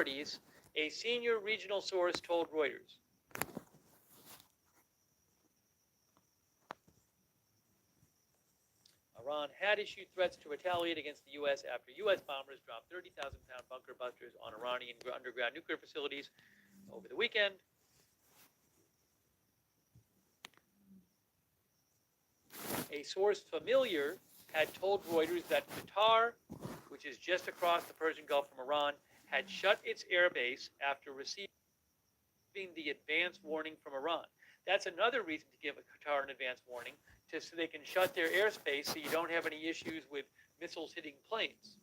a senior regional source told Reuters. Iran had issued threats to retaliate against the U.S. after U.S. bombers dropped 30,000-pound bunker busters on Iranian underground nuclear facilities over the weekend. A source familiar had told Reuters that Qatar, which is just across the Persian Gulf from Iran, had shut its airbase after receiving the advance warning from Iran. That's another reason to give Qatar an advance warning, so they can shut their airspace so you don't have any issues with missiles hitting planes.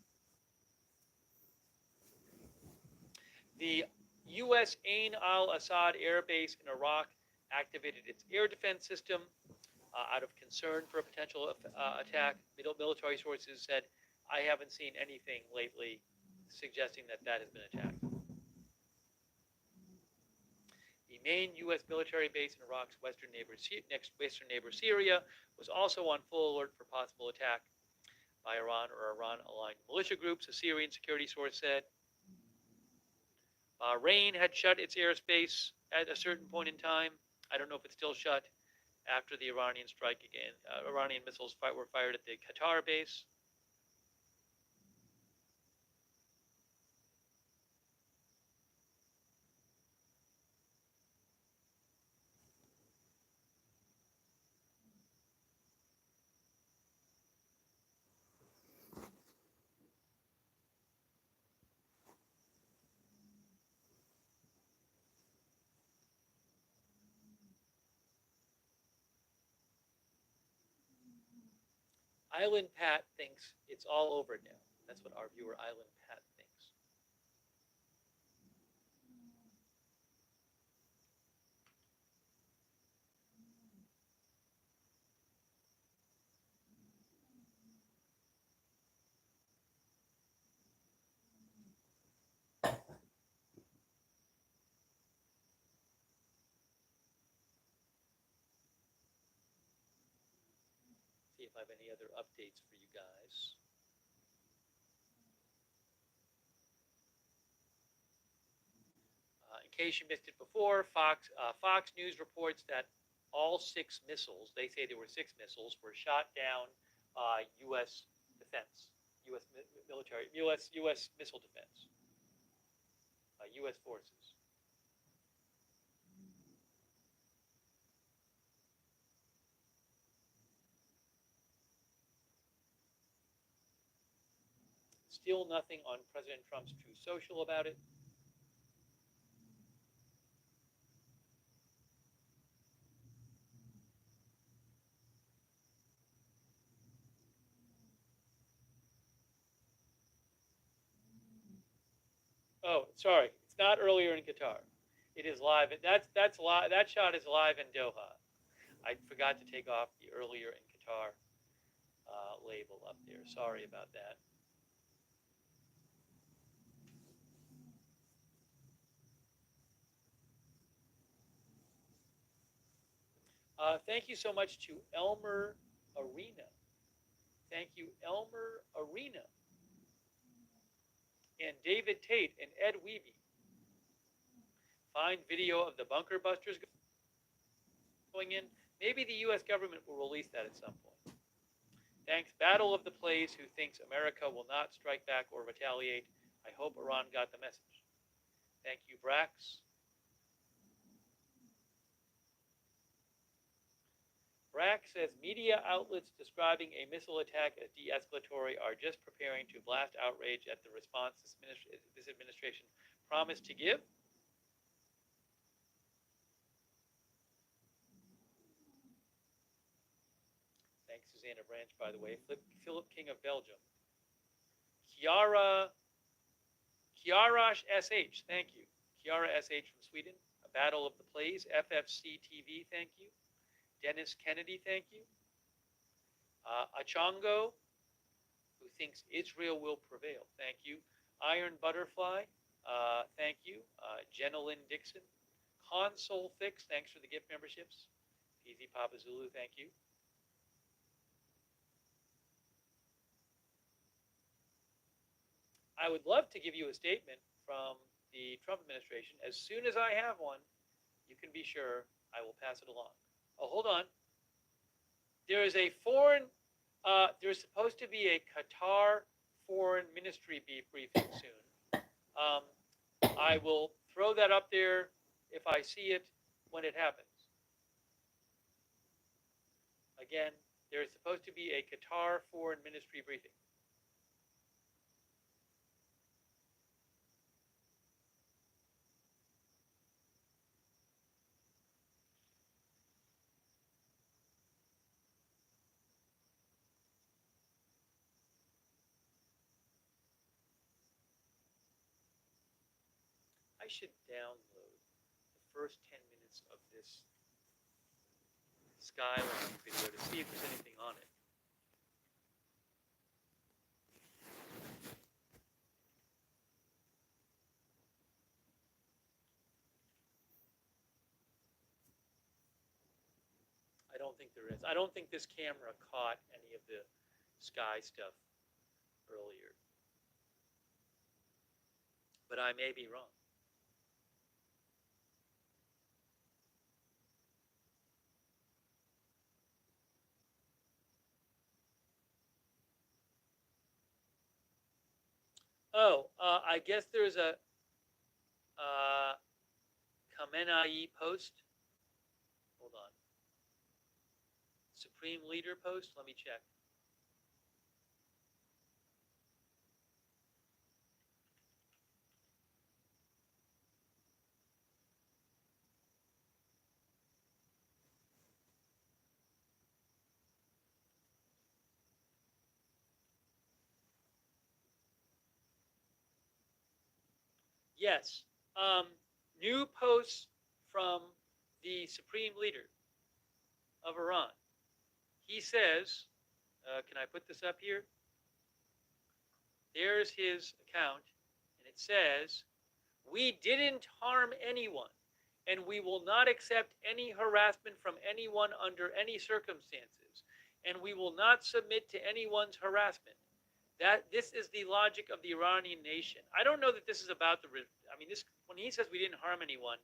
The U.S. Ain al-Assad Air Base in Iraq activated its air defense system out of concern for a potential attack. Military sources said, I haven't seen anything lately suggesting that that has been attacked. The main U.S. military base in Iraq's western neighbor Syria was also on full alert for possible attack by Iran or Iran-aligned militia groups, a Syrian security source said. Bahrain had shut its airspace at a certain point in time. I don't know if it's still shut after the Iranian strike again. Iranian missiles were fired at the Qatar base. Island Pat thinks it's all over now. That's what our viewer Island Pat thinks. See if I have any other updates for you guys. In case you missed it before, Fox News reports that all 6 missiles, they say there were 6 missiles, were shot down by U.S. defense, U.S. military, U.S. missile defense, U.S. forces. Still nothing on President Trump's Truth Social about it. Oh, sorry, it's not earlier in Qatar. It is live. That's live. That shot is live in Doha. I forgot to take off the earlier in Qatar label up there. Sorry about that. Thank you so much to Elmer Arena. Thank you, Elmer Arena. And David Tate and Ed Weeby. Find video of the bunker busters going in. Maybe the U.S. government will release that at some point. Thanks, Battle of the Plays, who thinks America will not strike back or retaliate. I hope Iran got the message. Thank you, Brax. Brack says media outlets describing a missile attack as de-escalatory are just preparing to blast outrage at the response this administration promised to give. Thanks, Susanna Branch, by the way. Philip King of Belgium. Kiara SH, thank you. Kiara SH from Sweden. A Battle of the Plays. FFC TV, thank you. Dennis Kennedy, thank you. Achongo, who thinks Israel will prevail, thank you. Iron Butterfly, thank you. Jenna Lynn Dixon. Console Fix, thanks for the gift memberships. PZ Papa Zulu, thank you. I would love to give you a statement from the Trump administration. As soon as I have one, you can be sure I will pass it along. Oh, hold on. There is a foreign, there's supposed to be a Qatar foreign ministry briefing soon. I will throw that up there if I see it when it happens. Again, there is supposed to be a Qatar foreign ministry briefing. I should download the first 10 minutes of this Skyline video to see if there's anything on it. I don't think there is. I don't think this camera caught any of the sky stuff earlier. But I may be wrong. Oh, I guess there's a Khamenei post. Hold on. Supreme Leader post? Let me check. Yes. New posts from the Supreme Leader of Iran. He says, can I put this up here? There's his account, and it says, "We didn't harm anyone, and we will not accept any harassment from anyone under any circumstances, and we will not submit to anyone's harassment. That this is the logic of the Iranian nation." I don't know that this is about the. I mean, this when he says we didn't harm anyone,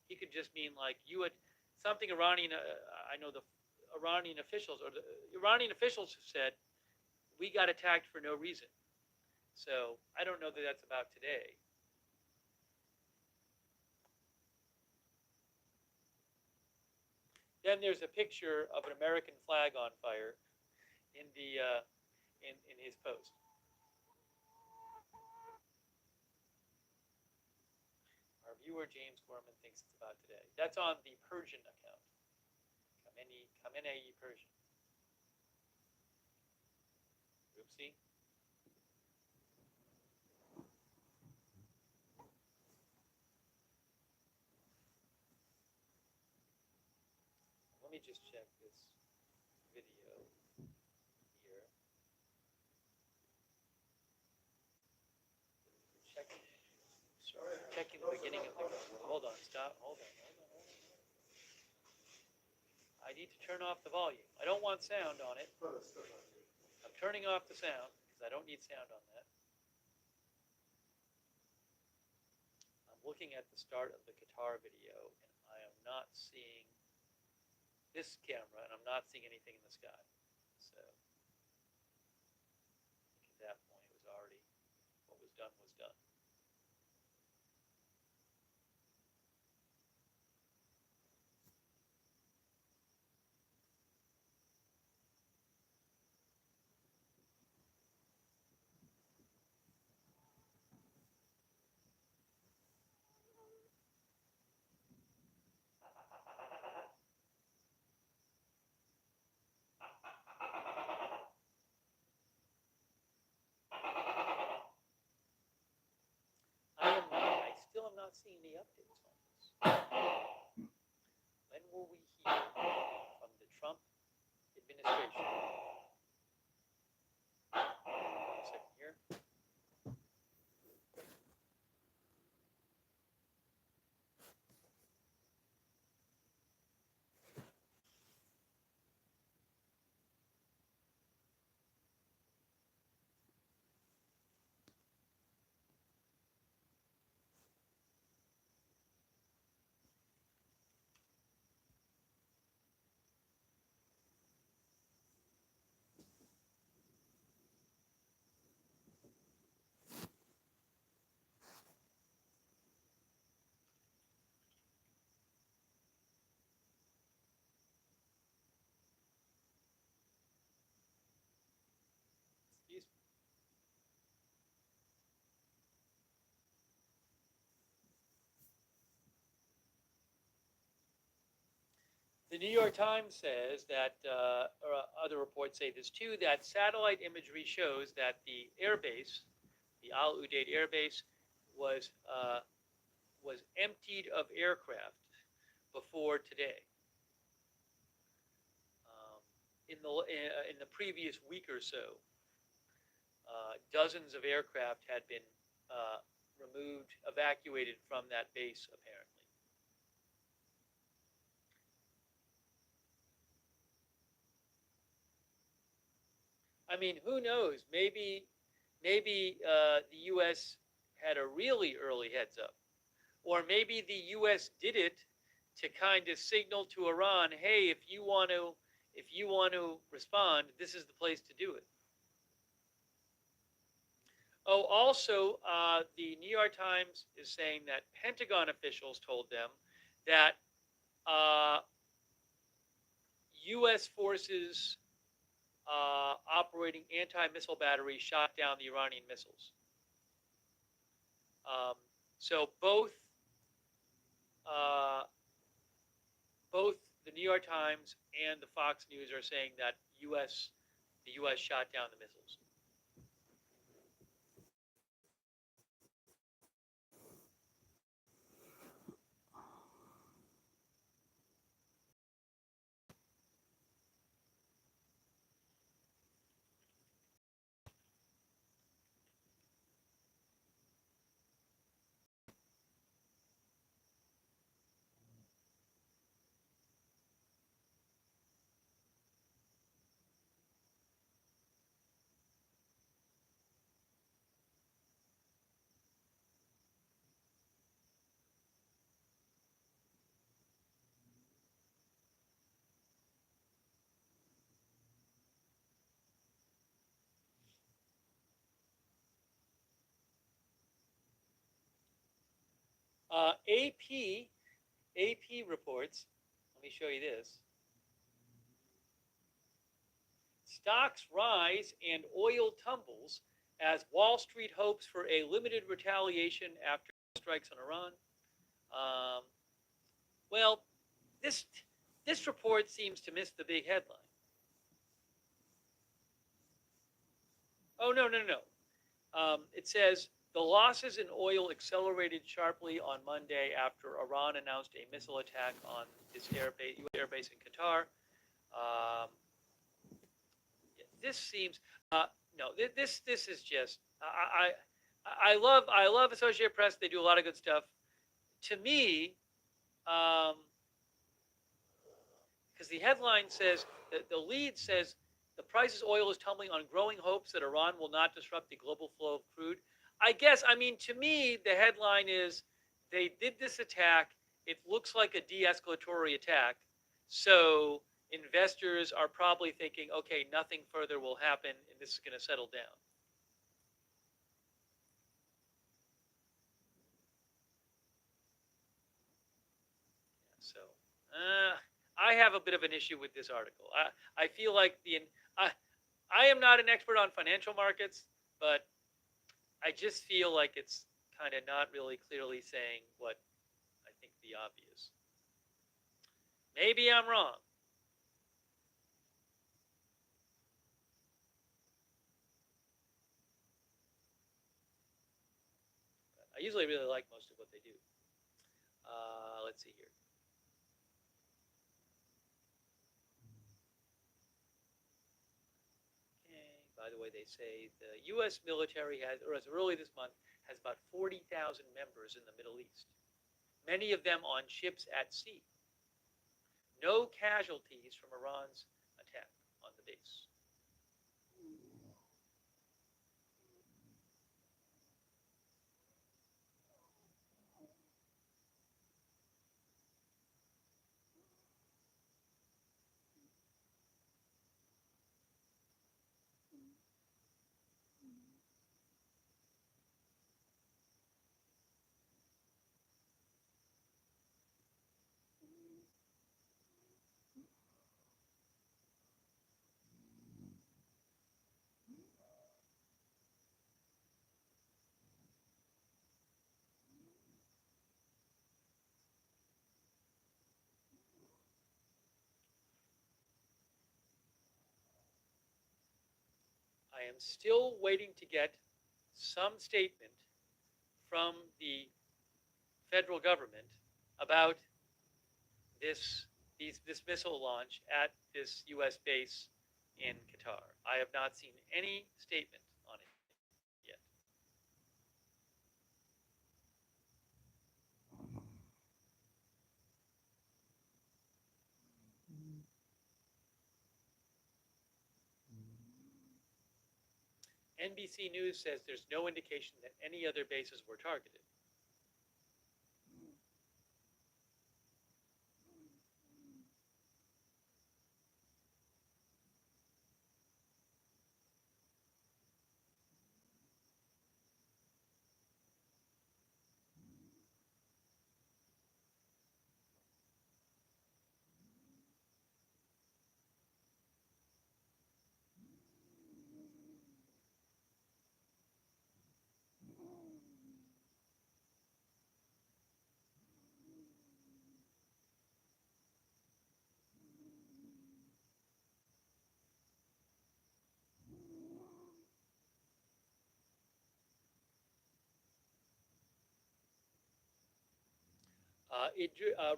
he could just mean like you had something Iranian. I know the Iranian officials or the Iranian officials have said we got attacked for no reason. So I don't know that that's about today. Then there's a picture of an American flag on fire in the in his post. Our viewer James Gorman thinks it's about today. That's on the Persian account. Khamenei Persian. Oopsie. Let me just check this video here. Checking the beginning of the. Hold on, stop. Hold on. I need to turn off the volume. I don't want sound on it. I'm turning off the sound because I don't need sound on that. I'm looking at the start of the Qatar video, and I am not seeing this camera, and I'm not seeing anything in the sky. So I think at that point it was already, what was done was done. I still am not seeing any updates on this. When will we hear from the Trump administration? One second here. The New York Times says that, or other reports say this too, that satellite imagery shows that the airbase, the Al Udeid airbase, was was emptied of aircraft before today. In the previous week or so, dozens of aircraft had been removed, evacuated from that base, apparently. I mean, who knows? Maybe the U.S. had a really early heads up, or maybe the U.S. did it to kind of signal to Iran, hey, if you want to respond, this is the place to do it. Oh, also, the New York Times is saying that Pentagon officials told them that uh, U.S. forces operating anti-missile batteries shot down the Iranian missiles. Um, so uh, both the New York Times and the Fox News are saying that the U.S. shot down the missiles. AP AP reports. Let me show you this. Stocks rise and oil tumbles as Wall Street hopes for a limited retaliation after strikes on Iran. Um, well, this this report seems to miss the big headline. Oh, no, no, no. It says the losses in oil accelerated sharply on Monday after Iran announced a missile attack on its airbase in Qatar. Um, this seems no. This is just I love Associated Press. They do a lot of good stuff. To me, because the headline says that the lead says the price of oil is tumbling on growing hopes that Iran will not disrupt the global flow of crude. I mean, to me, the headline is they did this attack. It looks like a de-escalatory attack. So investors are probably thinking, okay, nothing further will happen and this is going to settle down. So I have a bit of an issue with this article. I feel like I am not an expert on financial markets, but I just feel like it's kind of not really clearly saying what I think the obvious. Maybe I'm wrong. I usually really like most of what they do. Let's see here. Okay. By the way, they say the U.S. military has, or as early this month, has about 40,000 members in the Middle East, many of them on ships at sea. No casualties from Iran's attack on the base. I am still waiting to get some statement from the federal government about this missile launch at this U.S. base in Qatar. I have not seen any statement on it yet. NBC News says there's no indication that any other bases were targeted.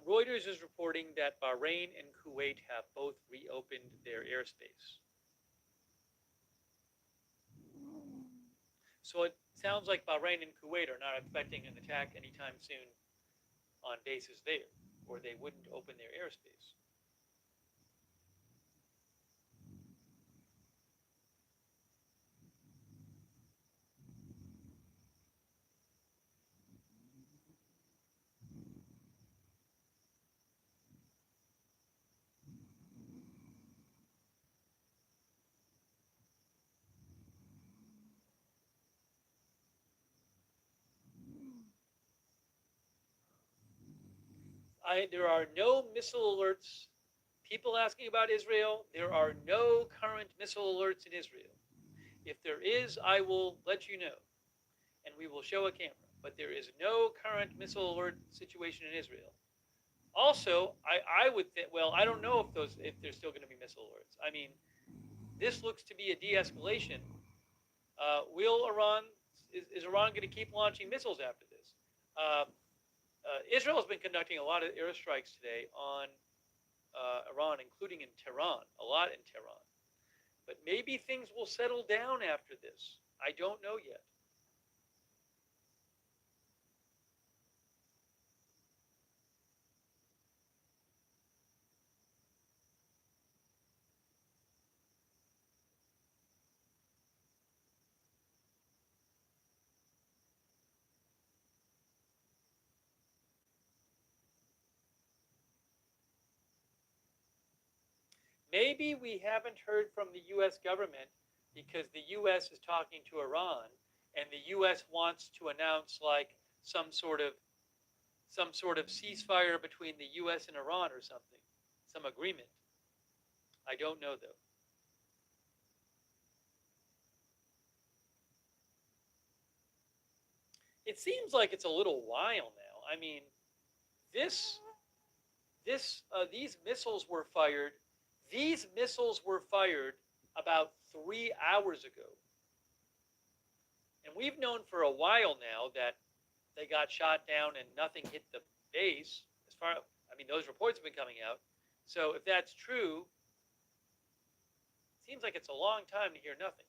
Reuters is reporting that Bahrain and Kuwait have both reopened their airspace. So it sounds like Bahrain and Kuwait are not expecting an attack anytime soon on bases there, or they wouldn't open their airspace. There are no missile alerts. People asking about Israel, there are no current missile alerts in Israel. If there is, I will let you know, and we will show a camera. But there is no current missile alert situation in Israel. Also, I would think, well, I don't know if there's still going to be missile alerts. I mean, this looks to be a de-escalation. Will Iran is Iran going to keep launching missiles after this? Israel has been conducting a lot of airstrikes today on Iran, including in Tehran, a lot in Tehran. But maybe things will settle down after this. I don't know yet. Maybe we haven't heard from the U.S. government because the U.S. is talking to Iran, and the U.S. wants to announce like some sort of ceasefire between the U.S. and Iran or something, some agreement. I don't know though. It seems like it's a little while now. I mean, this these missiles were fired. These missiles were fired about 3 hours ago, and we've known for a while now that they got shot down and nothing hit the base. I mean, those reports have been coming out. So if that's true, it seems like it's a long time to hear nothing.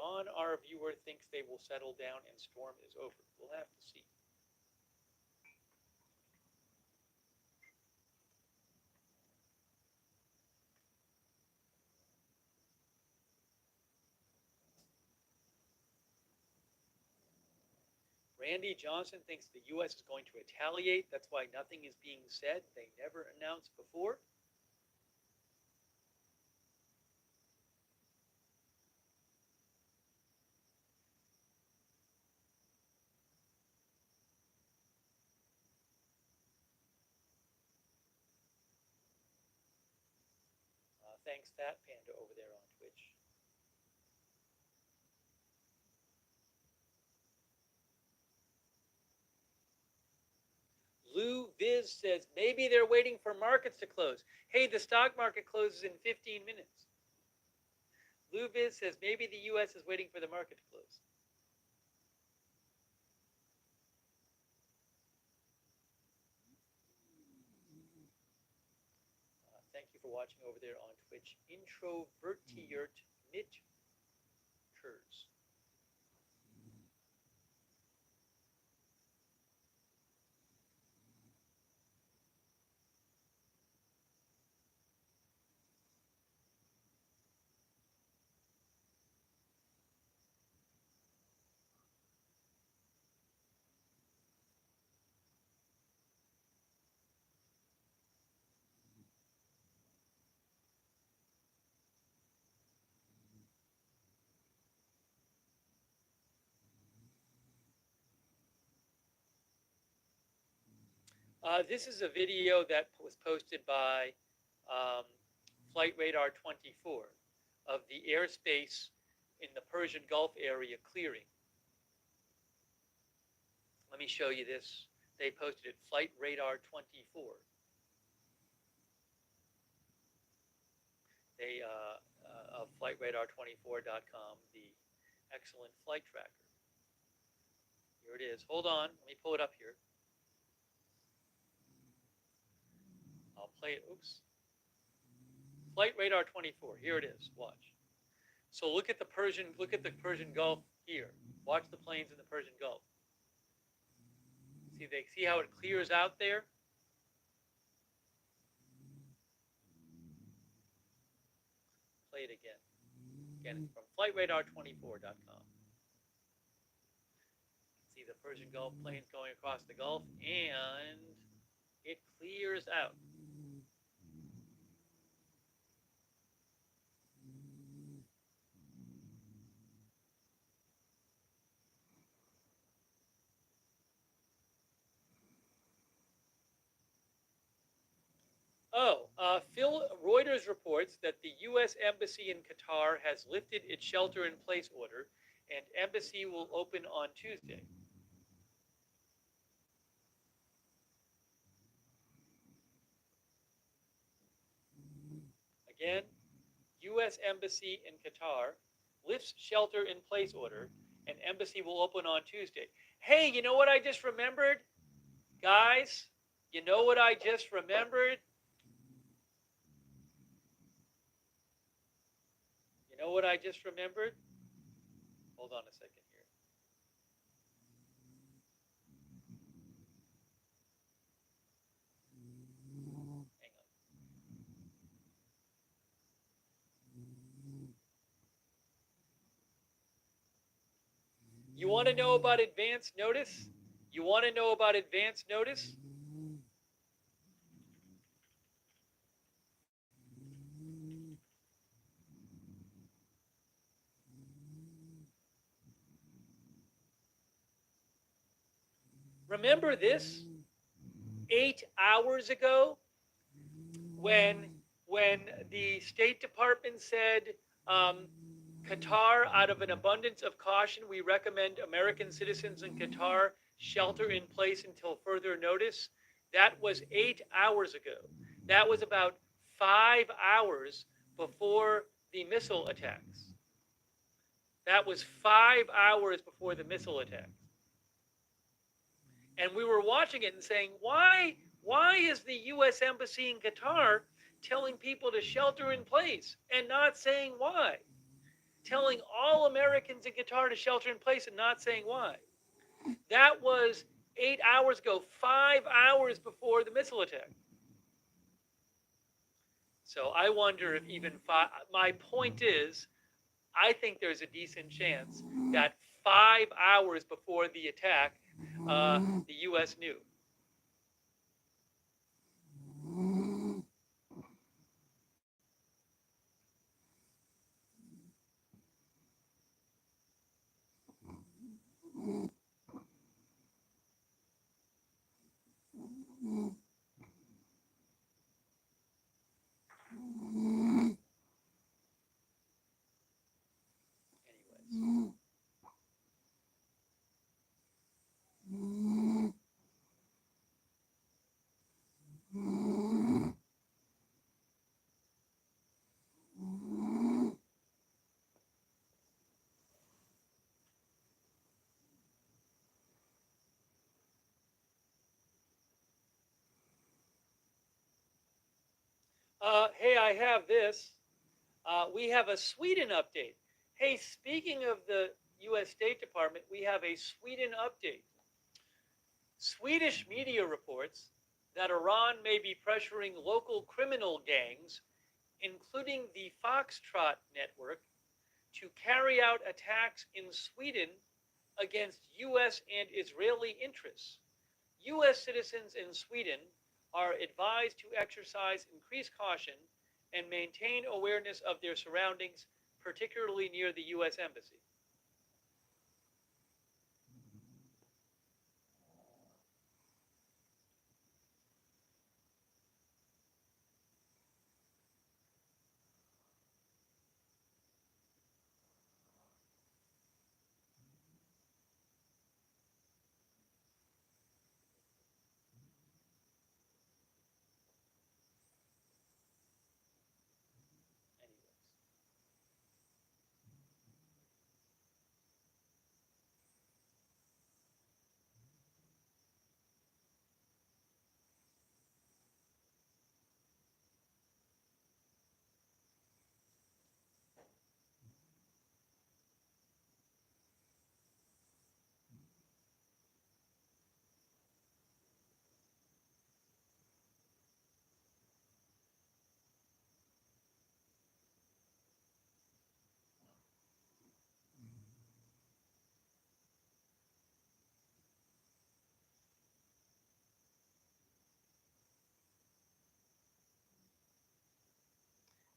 Ron, our viewer, thinks they will settle down and storm is over. We'll have to see. Randy Johnson thinks the U.S. is going to retaliate. That's why nothing is being said. They never announced before. Thanks, Fat Panda, over there on Twitch. Lou Viz says maybe they're waiting for markets to close. Hey, the stock market closes in 15 minutes. Lou Viz says maybe the U.S. is waiting for the market to close. Thank you for watching over there on Twitch. Introvertiert mit Kurs. This is a video that was posted by Flight Radar 24 of the airspace in the Persian Gulf area clearing. Let me show you this. They posted it, Flight Radar 24. They of flightradar24.com, the excellent flight tracker. Here it is. Hold on. Let me pull it up here. I'll play it. Oops. Flight Radar 24. Here it is. Watch. So look at the Persian Gulf here. Watch the planes in the Persian Gulf. See how it clears out there? Play it again. Again, it's from flightradar24.com. See the Persian Gulf planes going across the Gulf, and it clears out. Reuters reports that the U.S. Embassy in Qatar has lifted its shelter-in-place order, and embassy will open on Tuesday. Again, U.S. Embassy in Qatar lifts shelter-in-place order, and embassy will open on Tuesday. Hey, you know what I just remembered? Guys, you know what I just remembered? You know what I just remembered? Hold on a second here. Hang on. You want to know about advance notice? You want to know about advance notice? Remember this? 8 hours ago, when the State Department said, Qatar, out of an abundance of caution, we recommend American citizens in Qatar shelter in place until further notice. That was 8 hours ago. That was about 5 hours before the missile attacks. That was 5 hours before the missile attacks. And we were watching it and saying, why is the U.S. Embassy in Qatar telling people to shelter in place and not saying why? Telling all Americans in Qatar to shelter in place and not saying why. That was 8 hours ago, 5 hours before the missile attack. So I wonder if even my point is, I think there's a decent chance that 5 hours before the attack, the U.S. knew. Anyways. Hey, I have this. We have a Sweden update. Hey, speaking of the U.S. State Department, we have a Sweden update. Swedish media reports that Iran may be pressuring local criminal gangs, including the Foxtrot network, to carry out attacks in Sweden against U.S. and Israeli interests. U.S. citizens in Sweden are advised to exercise increased caution and maintain awareness of their surroundings, particularly near the U.S. Embassy. Anyways.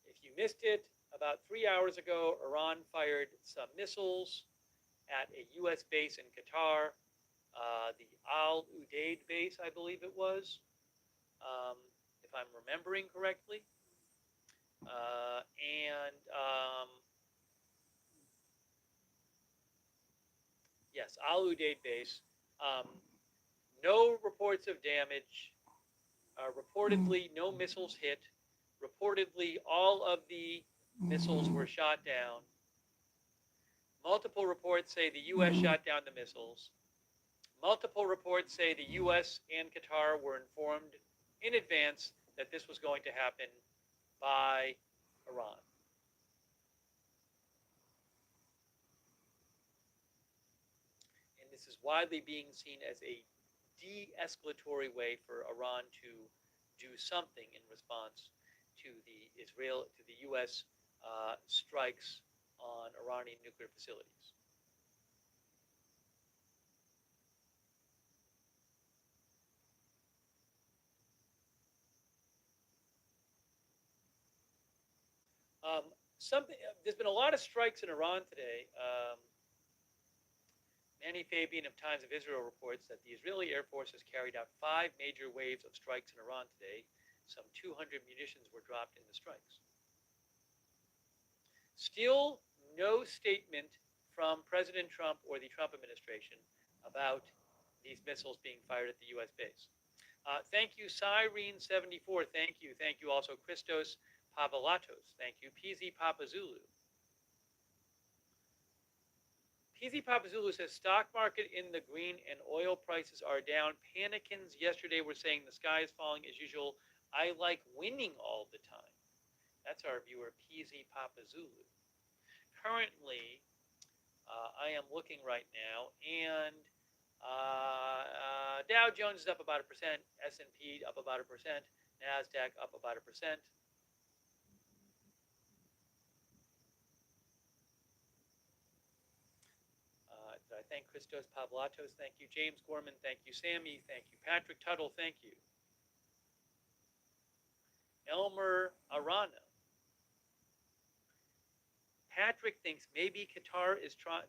If you missed it, about 3 hours ago, Iran fired some missiles at a U.S. base in Qatar, the Al Udeid base, I believe it was, um, if I'm remembering correctly. And yes, Al Udeid base. Um, no reports of damage. Reportedly, no missiles hit. Reportedly, all of the missiles were shot down. Multiple reports say the U.S. shot down the missiles. Multiple reports say the U.S. and Qatar were informed in advance that this was going to happen by Iran. And this is widely being seen as a de-escalatory way for Iran to do something in response to the U.S. Strikes on Iranian nuclear facilities. Um, something There's been a lot of strikes in Iran today. Manny Fabian of Times of Israel reports that the Israeli Air Force has carried out 5 major waves of strikes in Iran today. Some 200 munitions were dropped in the strikes. Still no statement from President Trump or the Trump administration about these missiles being fired at the U.S. base. Thank you, Cyrene74. Thank you. Thank you also, Christos Pavalatos. Thank you, PZ Papazulu. PZ Papazulu says stock market in the green and oil prices are down. Panikins yesterday were saying the sky is falling as usual. I like winning all the time. That's our viewer, PZ Papazulu. Currently, I am looking right now, and Dow Jones is up about 1%, S&P up about 1%, NASDAQ up about 1%. Did I thank Christos Pavlatos? Thank you. James Gorman, thank you. Sammy, thank you. Patrick Tuttle, thank you. Elmer Arana. Patrick thinks maybe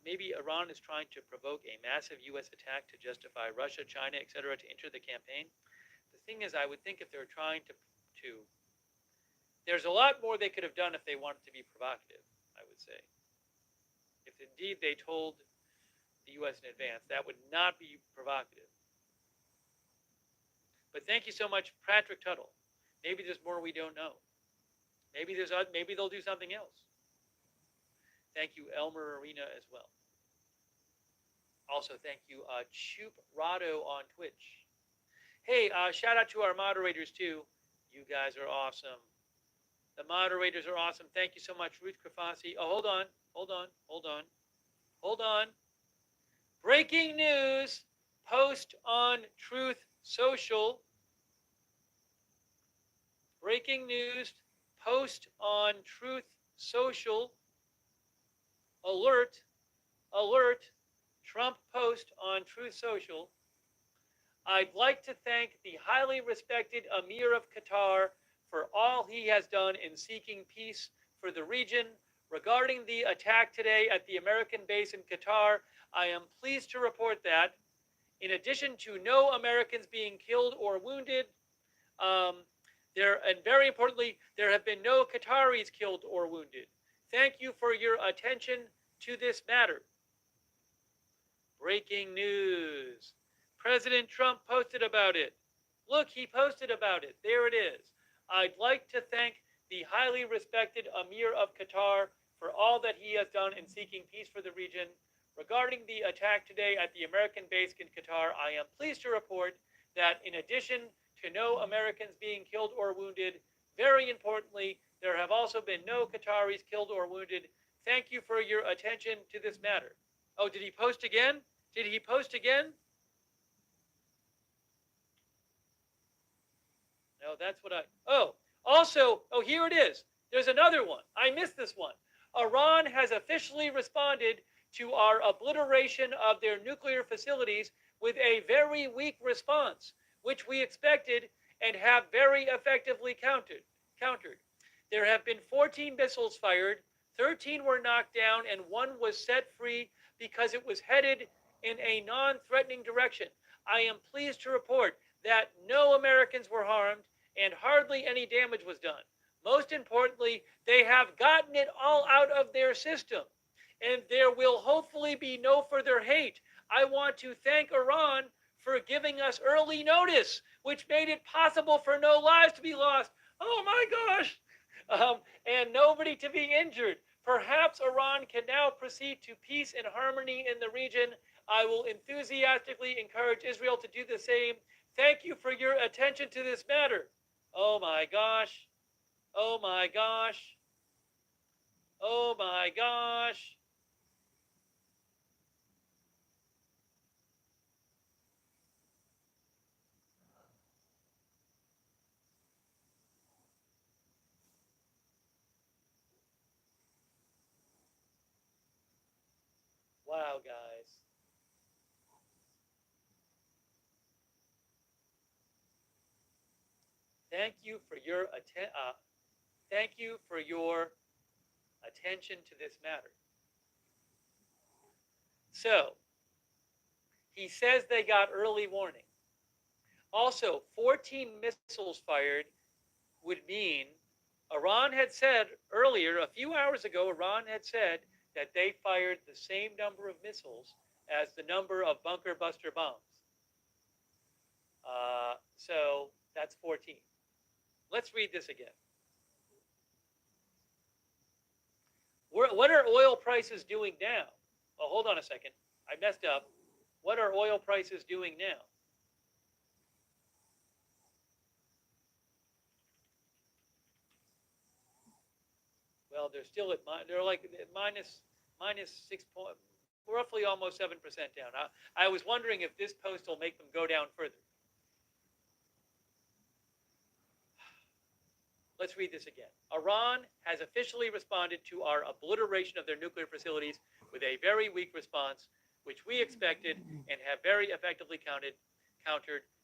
maybe Iran is trying to provoke a massive U.S. attack to justify Russia, China, etc., to enter the campaign. The thing is, I would think if they're trying to, there's a lot more they could have done if they wanted to be provocative. I would say, if indeed they told the U.S. in advance, that would not be provocative. But thank you so much, Patrick Tuttle. Maybe there's more we don't know. Maybe they'll do something else. Thank you, Elmer Arena, as well. Also, thank you, Choop Rado on Twitch. Hey, shout out to our moderators, too. You guys are awesome. The moderators are awesome. Thank you so much, Ruth Krafasi. Oh, hold on. Breaking news, post on Truth Social. Breaking news, post on Truth Social. Alert, Trump post on Truth Social. I'd like to thank the highly respected Emir of Qatar for all he has done in seeking peace for the region. Regarding the attack today at the American base in Qatar, I am pleased to report that, in addition to no Americans being killed or wounded, and very importantly, there have been no Qataris killed or wounded. Thank you for your attention to this matter. Breaking news. President Trump posted about it. Look, he posted about it. There it is. I'd like to thank the highly respected Emir of Qatar for all that he has done in seeking peace for the region. Regarding the attack today at the American base in Qatar, I am pleased to report that in addition to no Americans being killed or wounded, very importantly, there have also been no Qataris killed or wounded. Thank you for your attention to this matter. Oh, did he post again? Did he post again? No, that's what I... Oh, also, here it is. There's another one. I missed this one. Iran has officially responded to our obliteration of their nuclear facilities with a very weak response, which we expected and have very effectively countered. There have been 14 missiles fired, 13 were knocked down, and 1 was set free because it was headed in a non-threatening direction. I am pleased to report that no Americans were harmed and hardly any damage was done. Most importantly, they have gotten it all out of their system, and there will hopefully be no further hate. I want to thank Iran for giving us early notice, which made it possible for no lives to be lost. Oh my gosh! And nobody to be injured. Perhaps Iran can now proceed to peace and harmony in the region. I will enthusiastically encourage Israel to do the same. Thank you for your attention to this matter. Oh my gosh. Oh my gosh. Oh my gosh. Wow, guys. Thank you for your attention to this matter. So, he says they got early warning. Also, 14 missiles fired would mean Iran had said earlier, a few hours ago, Iran had said that they fired the same number of missiles as the number of bunker buster bombs. So that's 14. Let's read this again. What are oil prices doing now? Oh, hold on a second. I messed up. What are oil prices doing now? Well, they're still at they're like minus 6 point, roughly almost 7% down. I was wondering if this post will make them go down further. Let's read this again. Iran has officially responded to our obliteration of their nuclear facilities with a very weak response, which we expected and have very effectively countered.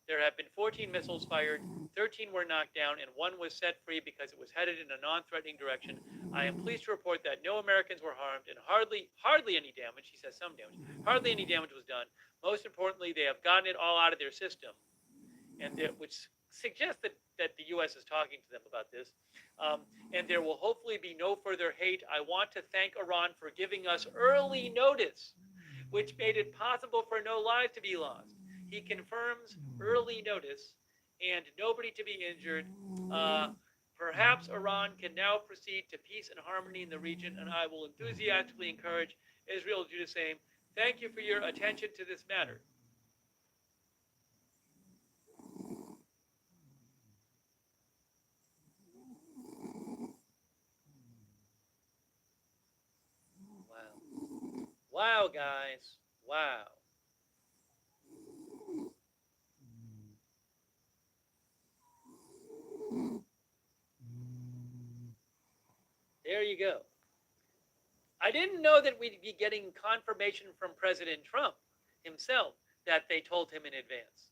There have been 14 missiles fired, 13 were knocked down, and 1 was set free because it was headed in a non-threatening direction. I am pleased to report that no Americans were harmed and hardly any damage, he says some damage, hardly any damage was done. Most importantly, they have gotten it all out of their system, and which suggests that the U.S. is talking to them about this. And there will hopefully be no further hate. I want to thank Iran for giving us early notice, which made it possible for no lives to be lost. He confirms early notice and nobody to be injured. Perhaps Iran can now proceed to peace and harmony in the region, and I will enthusiastically encourage Israel to do the same. Thank you for your attention to this matter. Wow, guys. Wow. There you go. I didn't know that we'd be getting confirmation from President Trump himself that they told him in advance.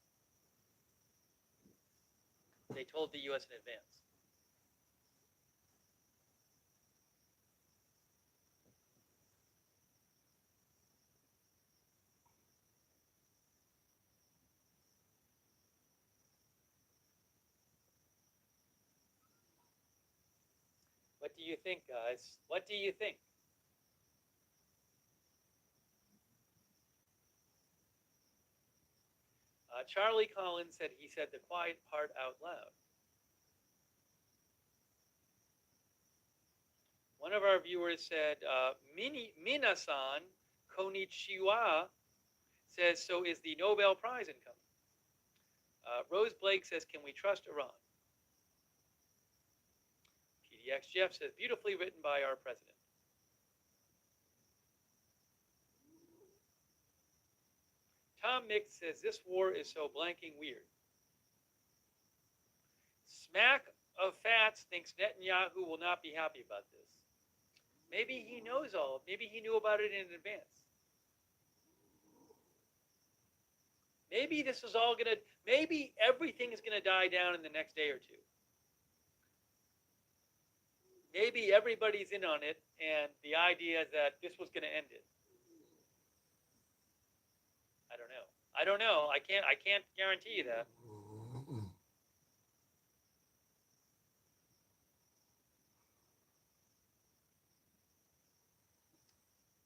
They told the U.S. in advance. What do you think, guys? What do you think? Charlie Collins said he said the quiet part out loud. One of our viewers said, Minasan Konichiwa says, so is the Nobel Prize incoming? Rose Blake says, can we trust Iran? PDX Jeff says, beautifully written by our president. Tom Mix says, this war is so blanking weird. Smack of Fats thinks Netanyahu will not be happy about this. Maybe he knows all. Maybe he knew about it in advance. Maybe this is all going to, maybe everything is going to die down in the next day or two. Maybe everybody's in on it, and the idea that this was going to end it. I don't know. I don't know. I can't guarantee you that.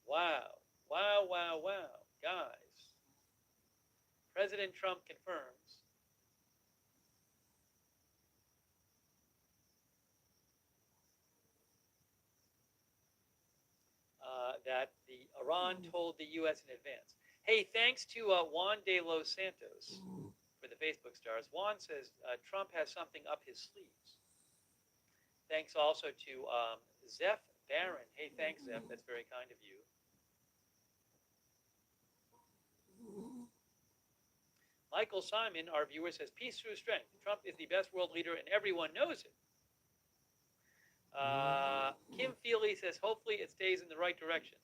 Wow. Wow, wow, wow. Guys. President Trump confirms that the Iran told the U.S. in advance. Hey, thanks to Juan de los Santos for the Facebook stars. Juan says Trump has something up his sleeves. Thanks also to Zeph Barron. Hey, thanks, Zeph. That's very kind of you. Michael Simon, our viewer, says, peace through strength. Trump is the best world leader, and everyone knows it. Kim Feely says, hopefully it stays in the right direction.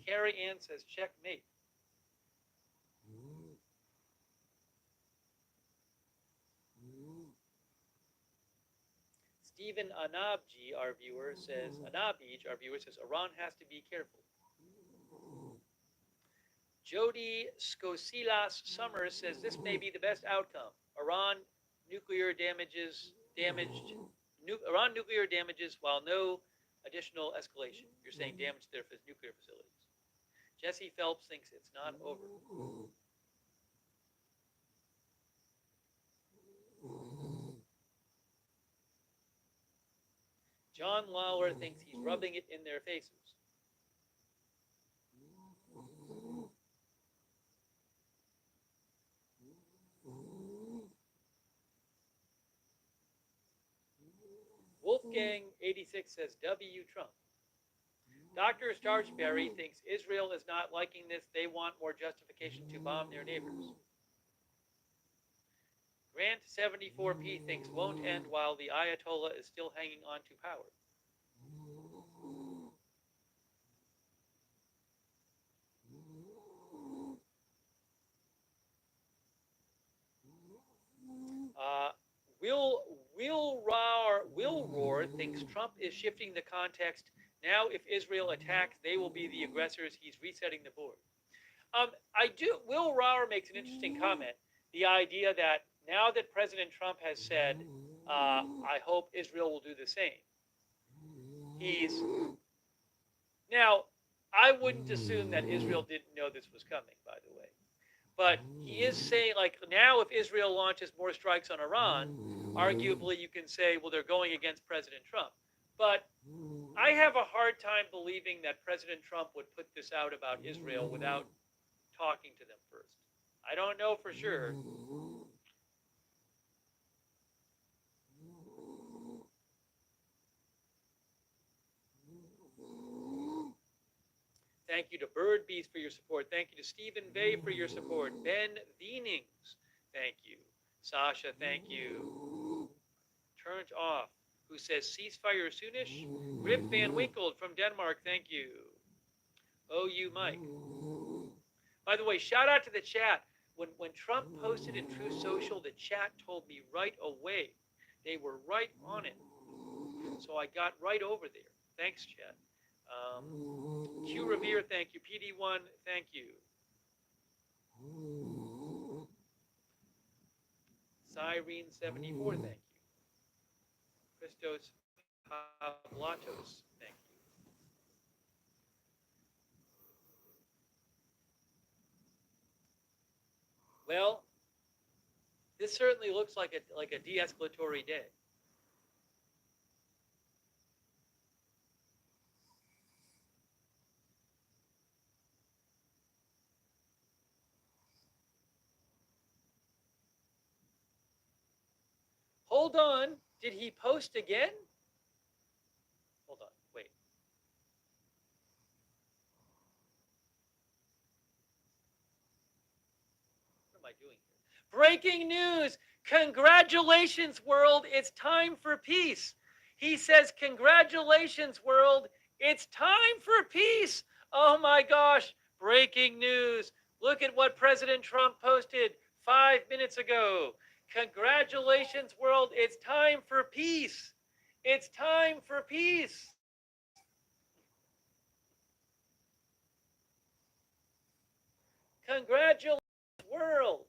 Carrie Ann says, checkmate. Stephen Anabji, our viewer, says, Iran has to be careful. Jody Skosilas Summers says, this may be the best outcome. Iran nuclear damages while no additional escalation. You're saying damage to their nuclear facilities. Jesse Phelps thinks it's not over. John Lawler thinks he's rubbing it in their faces. Wolfgang86 says, W. Trump. Dr. Starchberry thinks Israel is not liking this. They want more justification to bomb their neighbors. Grant74P thinks won't end while the Ayatollah is still hanging on to power. Will Roar thinks Trump is shifting the context. Now, if Israel attacks, they will be the aggressors. He's resetting the board. Will Roar makes an interesting comment. The idea that now that President Trump has said, I hope Israel will do the same. Now, I wouldn't assume that Israel didn't know this was coming, by the way. But he is saying, like, now if Israel launches more strikes on Iran, arguably you can say, well, they're going against President Trump. But I have a hard time believing that President Trump would put this out about Israel without talking to them first. I don't know for sure. Thank you to Bird Beast for your support. Thank you to Stephen Vey for your support. Ben Vienings, thank you. Sasha, thank you. Turned off, who says ceasefire soonish. Rip Van Winkle from Denmark, thank you. OU Mike. By the way, shout out to the chat. When Trump posted in Truth Social, the chat told me right away. They were right on it. So I got right over there. Thanks, chat. Q Revere, thank you. PD1, thank you. Cyrene74, thank you. Christos Pavlatos, thank you. Well, this certainly looks like a de-escalatory day. Hold on. Did he post again? Hold on. Wait. What am I doing here? Breaking news. Congratulations, world. It's time for peace. He says, congratulations, world. It's time for peace. Oh my gosh. Breaking news. Look at what President Trump posted 5 minutes ago. Congratulations, world. It's time for peace. It's time for peace. Congratulations, world.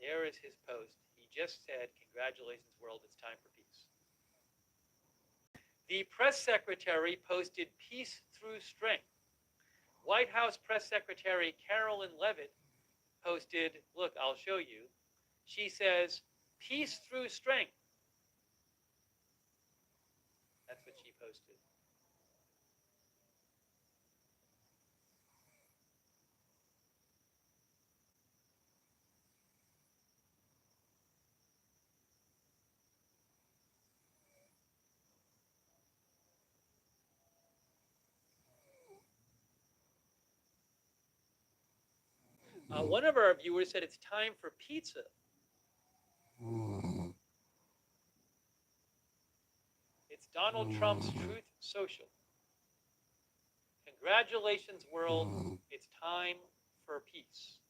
There is his post. He just said, congratulations, world, it's time for peace. The press secretary posted peace through strength. White House press secretary Carolyn Leavitt posted, look, I'll show you. She says, peace through strength. That's what she posted. One of our viewers said it's time for pizza. It's Donald Trump's Truth Social. Congratulations, world. It's time for peace.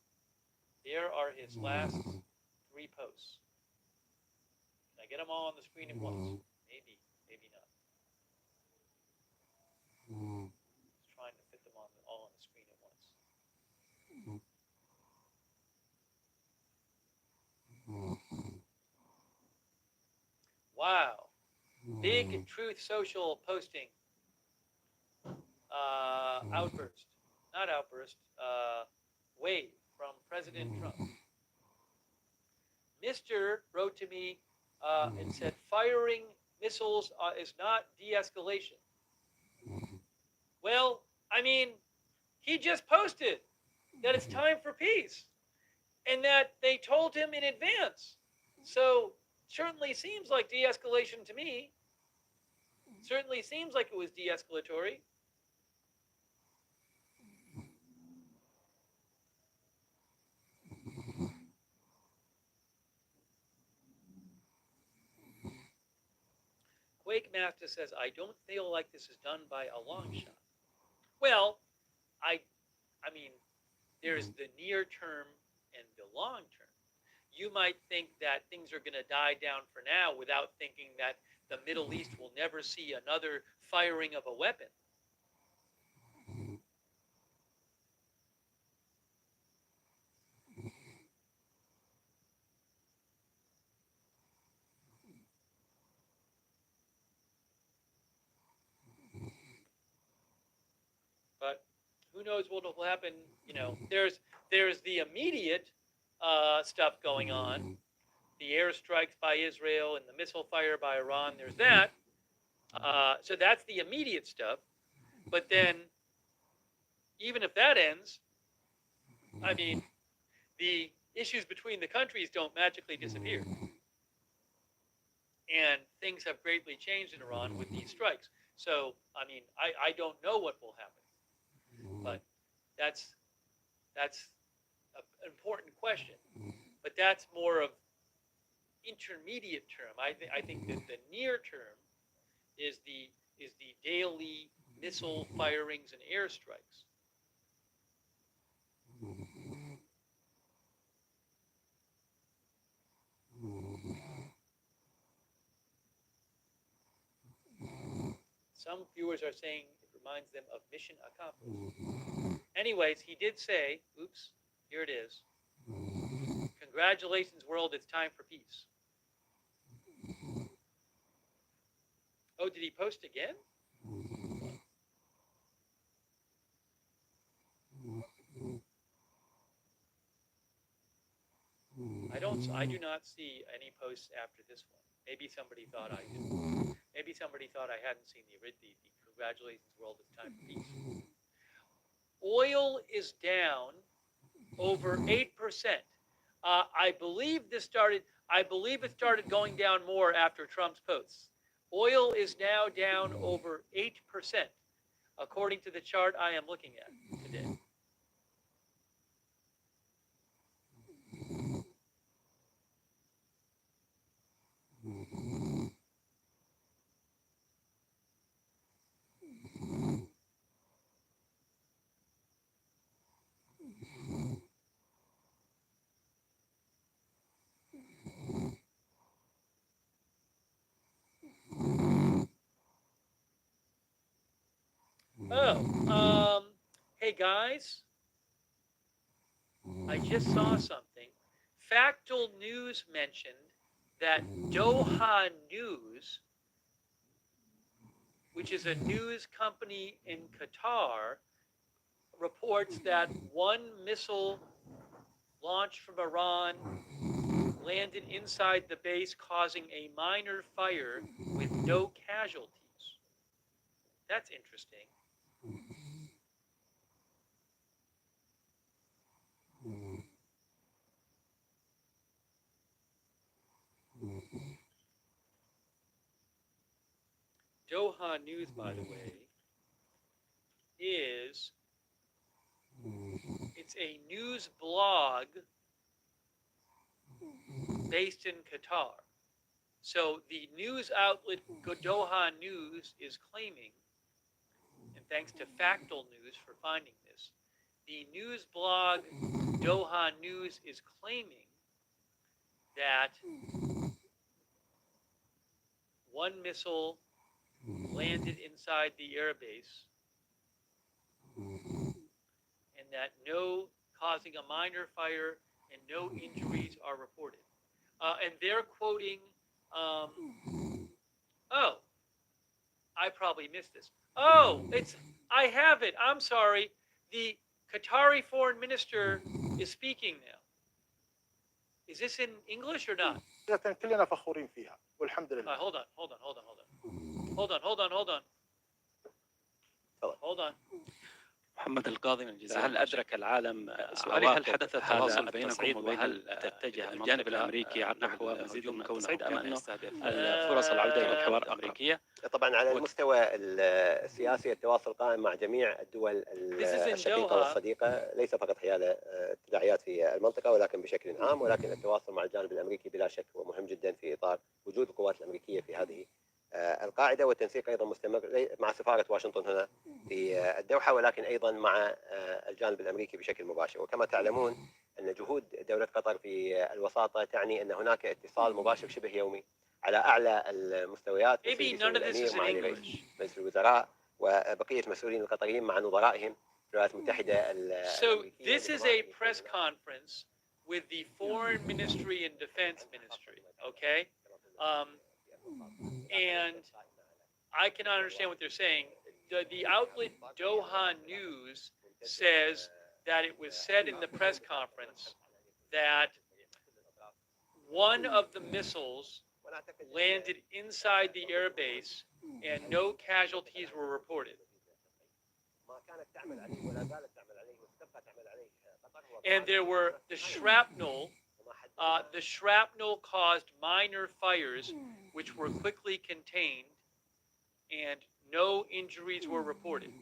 There are his last 3 posts. Can I get them all on the screen at once? Maybe, maybe not. Just trying to fit them all on the screen at once. Wow. Big Truth Social posting. Outburst. Not outburst. Wave from President Trump. Mr. wrote to me and said, firing missiles is not de-escalation. Well, I mean, he just posted that it's time for peace and that they told him in advance. So certainly seems like de-escalation to me. Certainly seems like it was de-escalatory. Quake Master says, I don't feel like this is done by a long shot. Well, I mean, there's the near term and the long term. You might think that things are going to die down for now without thinking that the Middle East will never see another firing of a weapon. But who knows what will happen? You know, there's the immediate stuff going on, the airstrikes by Israel and the missile fire by Iran. There's that. So that's the immediate stuff. But then, even if that ends, I mean, the issues between the countries don't magically disappear. And things have greatly changed in Iran with these strikes. So, I mean, I don't know what will happen, but that's an important question. But that's more of intermediate term. I think that the near term is the daily missile firings and airstrikes. Some viewers are saying it reminds them of Mission Accomplished. Anyways, he did say, oops, here it is. Congratulations, world, it's time for peace. Oh, did he post again? I do not see any posts after this one. Maybe somebody thought I did. Maybe somebody thought I hadn't seen the congratulations, world, it's time for peace. Oil is down over 8%. I believe it started going down more after Trump's posts. Oil is now down over 8%, according to the chart I am looking at today. Oh, hey guys, I just saw something. Factual News mentioned that Doha News, which is a news company in Qatar, reports that one missile launched from Iran landed inside the base, causing a minor fire with no casualties. That's interesting. Doha News, by the way, it's a news blog based in Qatar. So the news outlet Doha News is claiming, and thanks to Factual News for finding this, the news blog Doha News is claiming that one missile landed inside the airbase and that causing a minor fire and no injuries are reported. And they're quoting, oh, I probably missed this. Oh, I have it. I'm sorry. The Qatari foreign minister is speaking now. Is this in English or not? كلنا فخورين فيها والحمد لله. Hold on. محمد القاضي من الجزائر، هل أدرك العالم سؤالي هل حدث هذا بينكم وهل تتجه الجانب الأمريكي نحو مزيد من التصعيد أم أنه الفرص العودة إلى الحوار الأمريكية؟ طبعا على المستوى السياسي التواصل قائم مع جميع الدول الشقيقة والصديقة، ليس فقط حيال التداعيات في المنطقة ولكن بشكل عام، ولكن التواصل مع الجانب الأمريكي بلا شك هو مهم جدا في إطار وجود القوات الأمريكية في هذه القاعدة، والتنسيق أيضا مستمر مع سفارة واشنطن هنا في الدوحة، ولكن أيضا مع الجانب الأمريكي بشكل مباشر. وكما تعلمون أن جهود دولة قطر في الوساطة تعني أن هناك اتصال مباشر شبه يومي على أعلى المستويات الأمير مع رئيس الوزراء وبقية المسؤولين القطريين مع نظرائهم في الولايات المتحدة So this is a press conference with the Foreign Ministry and Defense Ministry, okay? And I cannot understand what they're saying. The outlet Doha News says that it was said in the press conference that one of the missiles landed inside the airbase and no casualties were reported. ما كانت تعمل عليه ولا زالت تعمل عليه وستبقى تعمل عليه قطر هو And there were the shrapnel. The shrapnel caused minor fires, which were quickly contained, and no injuries were reported.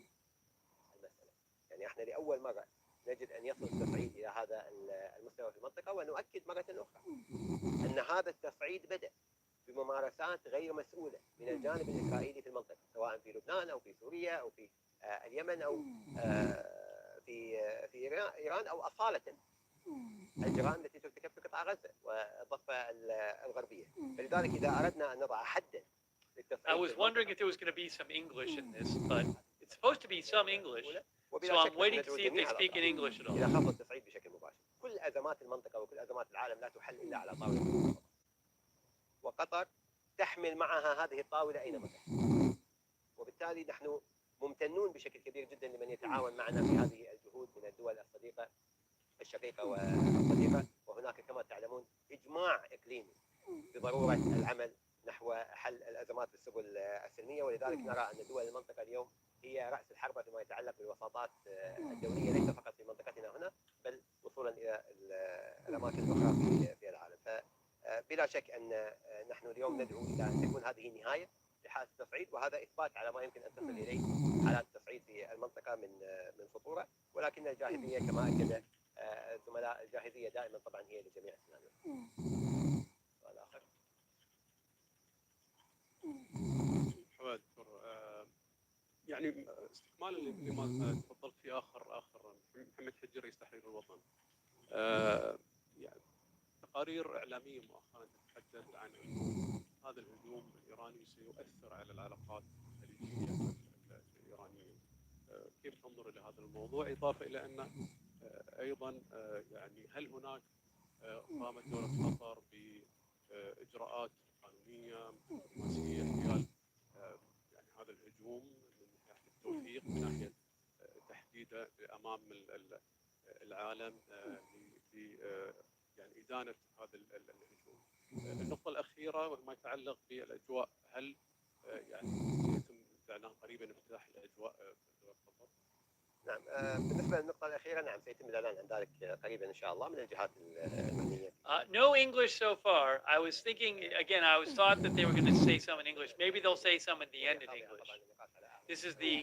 يعني احنا لأول مرة نجد أن يصل التصعيد إلى هذا المستوى في المنطقة، ونؤكد مرة أخرى أن هذا التصعيد بدأ بممارسات غير مسؤولة من الجانب الإسرائيلي في المنطقة، سواء في لبنان أو في سوريا أو في اليمن أو في إيران أو أصالة الجرائم التي ترتكب في قطاع غزة والضفة الغربية. فلذلك إذا أردنا أن نضع حدا I was wondering if there was going to be some English in this, but it's supposed to be some English. So I'm waiting to see if they speak in English at all. إلى خفض التصعيد بشكل مباشر. كل أزمات المنطقة وكل أزمات العالم لا تحل إلا على طاولة، وقطر تحمل معها هذه الطاولة أينما كان. وبالتالي نحن ممتنون بشكل كبير جدا لمن يتعاون معنا في هذه الجهود من الدول الصديقة الشقيقة والصديقة. وهناك كما تعلمون إجماع إقليمي بضرورة العمل نحو حل الأزمات بالسبل السلمية، ولذلك نرى أن دول المنطقة اليوم هي رأس الحربة فيما يتعلق بالوساطات الدولية، ليس فقط في منطقتنا هنا بل وصولا إلى الأماكن الأخرى في العالم. فبلا شك أن نحن اليوم ندعو إلى أن تكون هذه نهاية لحالة التصعيد، وهذا إثبات على ما يمكن أن تصل إليه حالات التصعيد في المنطقة من خطورة. ولكن الجاهزية كما أكد الزملاء، الجاهزية دائما طبعا هي لجميع السيناريوهات. سؤال آخر. حماد دكتور، يعني استكمالا لما تفضلت فيه اخر محمد حجي رئيس تحرير الوطن، يعني تقارير اعلاميه مؤخرا تتحدث عن انه هذا الهجوم الايراني سيؤثر على العلاقات الخليجيه الايرانيه. كيف تنظر الى هذا الموضوع، اضافه الى ان ايضا يعني هل هناك قامت دوله قطر باجراءات قانونيه دبلوماسيه حيال يعني هذا الهجوم من ناحيه التوثيق، من ناحيه تحديده امام العالم ل يعني ادانه هذا الهجوم. النقطه الاخيره ما يتعلق بالاجواء، هل يعني سيتم اعلان قريبا افتتاح الاجواء في دوله قطر؟ نعم، بالنسبه للنقطه الاخيره نعم سيتم الاعلان عن ذلك قريبا ان شاء الله من الجهات المعنيه. No English so far. I was thinking again. I was thought that they were going to say some in English. Maybe they'll say some at the end in English. This is the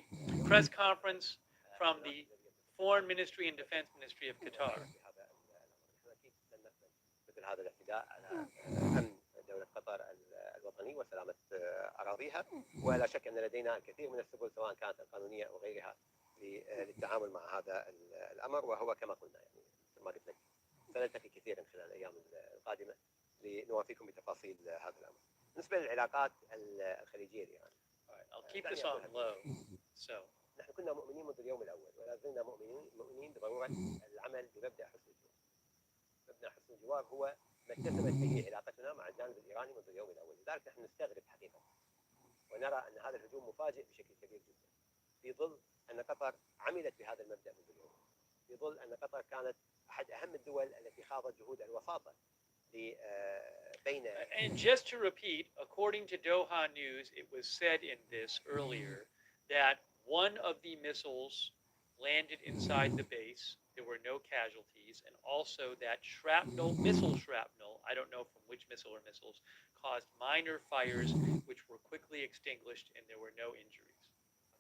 press conference from the Foreign Ministry and Defense Ministry of Qatar. مثل هذا الاعتداء على امن دوله قطر الوطني وسلامه اراضيها، ولا شك ان لدينا الكثير من السبل سواء كانت القانونيه او غيرها للتعامل مع هذا الامر. وهو كما قلنا يعني مثل ما قلت لك سنلتقي كثيرا خلال الايام القادمه لنوافيكم بتفاصيل هذا الامر. بالنسبه للعلاقات الخليجيه الايرانيه، I'll keep this on low. So نحن كنا مؤمنين منذ اليوم الاول ولا زلنا مؤمنين بضروره العمل بمبدا حسن الجوار. مبدا حسن الجوار هو ما اتسمت به علاقتنا مع الجانب الايراني منذ اليوم الاول. لذلك نحن نستغرب حقيقه ونرى ان هذا الهجوم مفاجئ بشكل كبير جدا، في ظل ان قطر عملت بهذا المبدا منذ اليوم، في ظل ان قطر كانت احد اهم الدول التي خاضت جهود الوساطه بين. And just to repeat, according to Doha News, it was said in this earlier that one of the missiles landed inside the base. There were no casualties, and also that missile shrapnel, I don't know from which missile or missiles, caused minor fires which were quickly extinguished, and there were no injuries.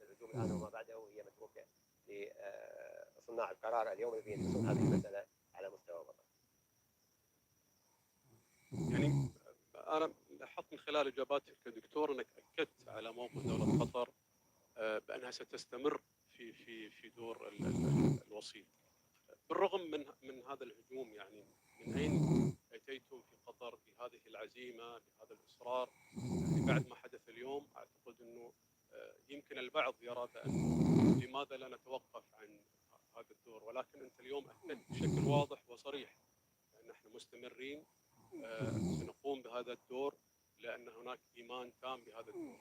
الهجوم الان وما بعده هي متروكه لصناع القرار اليوم الذين يدرسون هذه المساله على مستوى الوطن. يعني انا لاحظت من خلال اجاباتك كدكتور انك اكدت على موقف دوله قطر بانها ستستمر في دور الوسيط. بالرغم من هذا الهجوم، يعني من اين اتيتم في قطر بهذه العزيمه بهذا الاصرار؟ يعني بعد ما حدث اليوم اعتقد انه يمكن البعض يرى بانه لماذا لا نتوقف عن هذا الدور، ولكن انت اليوم اكدت بشكل واضح وصريح ان احنا مستمرين سنقوم بهذا الدور لان هناك ايمان تام بهذا الدور.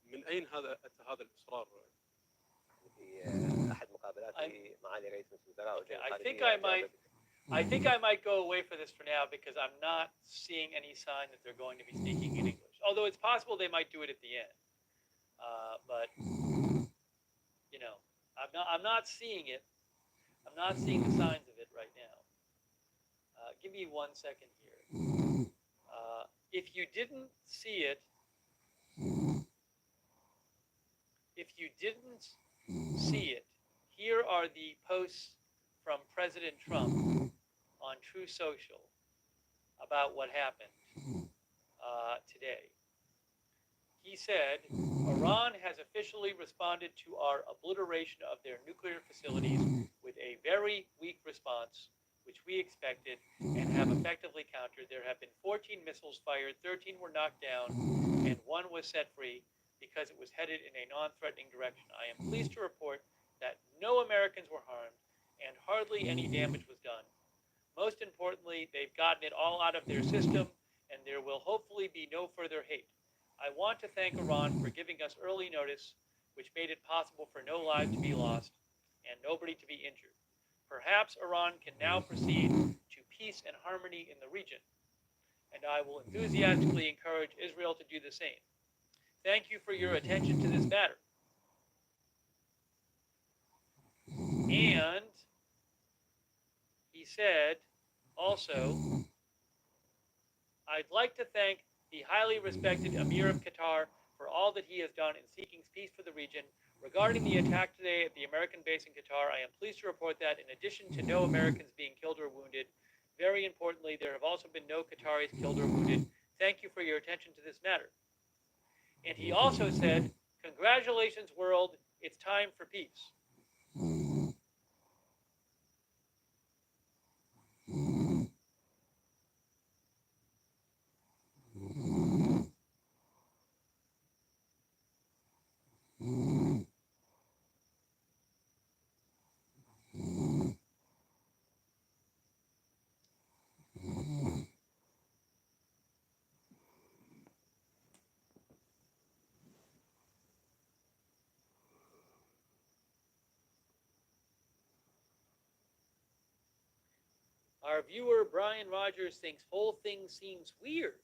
من اين اتى هذا الاصرار؟ في احد مقابلاتي معالي رئيس مجلس الوزراء I think I might go away for this for now because I'm not seeing any sign that they're going to be speaking in English. Although it's possible they might do it at the end. But you know, I'm not seeing it. I'm not seeing the signs of it right now. Give me 1 second here. If you didn't see it, here are the posts from President Trump on True Social about what happened today. He said, Iran has officially responded to our obliteration of their nuclear facilities with a very weak response, which we expected and have effectively countered. There have been 14 missiles fired, 13 were knocked down, and 1 was set free because it was headed in a non-threatening direction. I am pleased to report that no Americans were harmed and hardly any damage was done. Most importantly, they've gotten it all out of their system, and there will hopefully be no further hate. I want to thank Iran for giving us early notice, which made it possible for no lives to be lost and nobody to be injured. Perhaps Iran can now proceed to peace and harmony in the region, and I will enthusiastically encourage Israel to do the same. Thank you for your attention to this matter. And he said also, I'd like to thank the highly respected Emir of Qatar for all that he has done in seeking peace for the region. Regarding the attack today at the American base in Qatar, I am pleased to report that in addition to no Americans being killed or wounded, very importantly, there have also been no Qataris killed or wounded. Thank you for your attention to this matter. And he also said, congratulations, world, it's time for peace. Our viewer, Brian Rogers, thinks whole thing seems weird.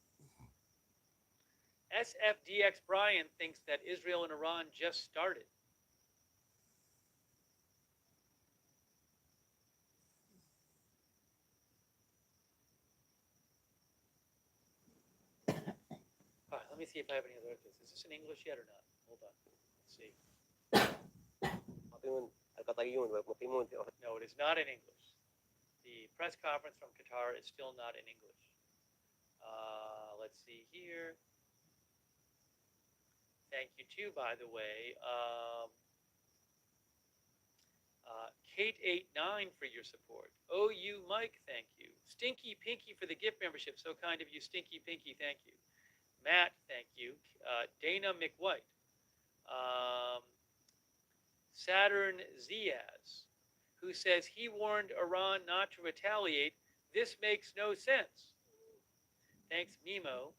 SFDX Brian thinks that Israel and Iran just started. All right, let me see if I have any other articles. Is this in English yet or not? Hold on. Let's see. No, it is not in English. The press conference from Qatar is still not in English. Let's see here. Thank you too, by the way. Kate89 for your support. OU Mike, thank you. Stinky Pinky for the gift membership. So kind of you, Stinky Pinky, thank you. Matt, thank you. Dana McWhite. Saturn Ziaz, who says he warned Iran not to retaliate. This makes no sense. Thanks, Mimo.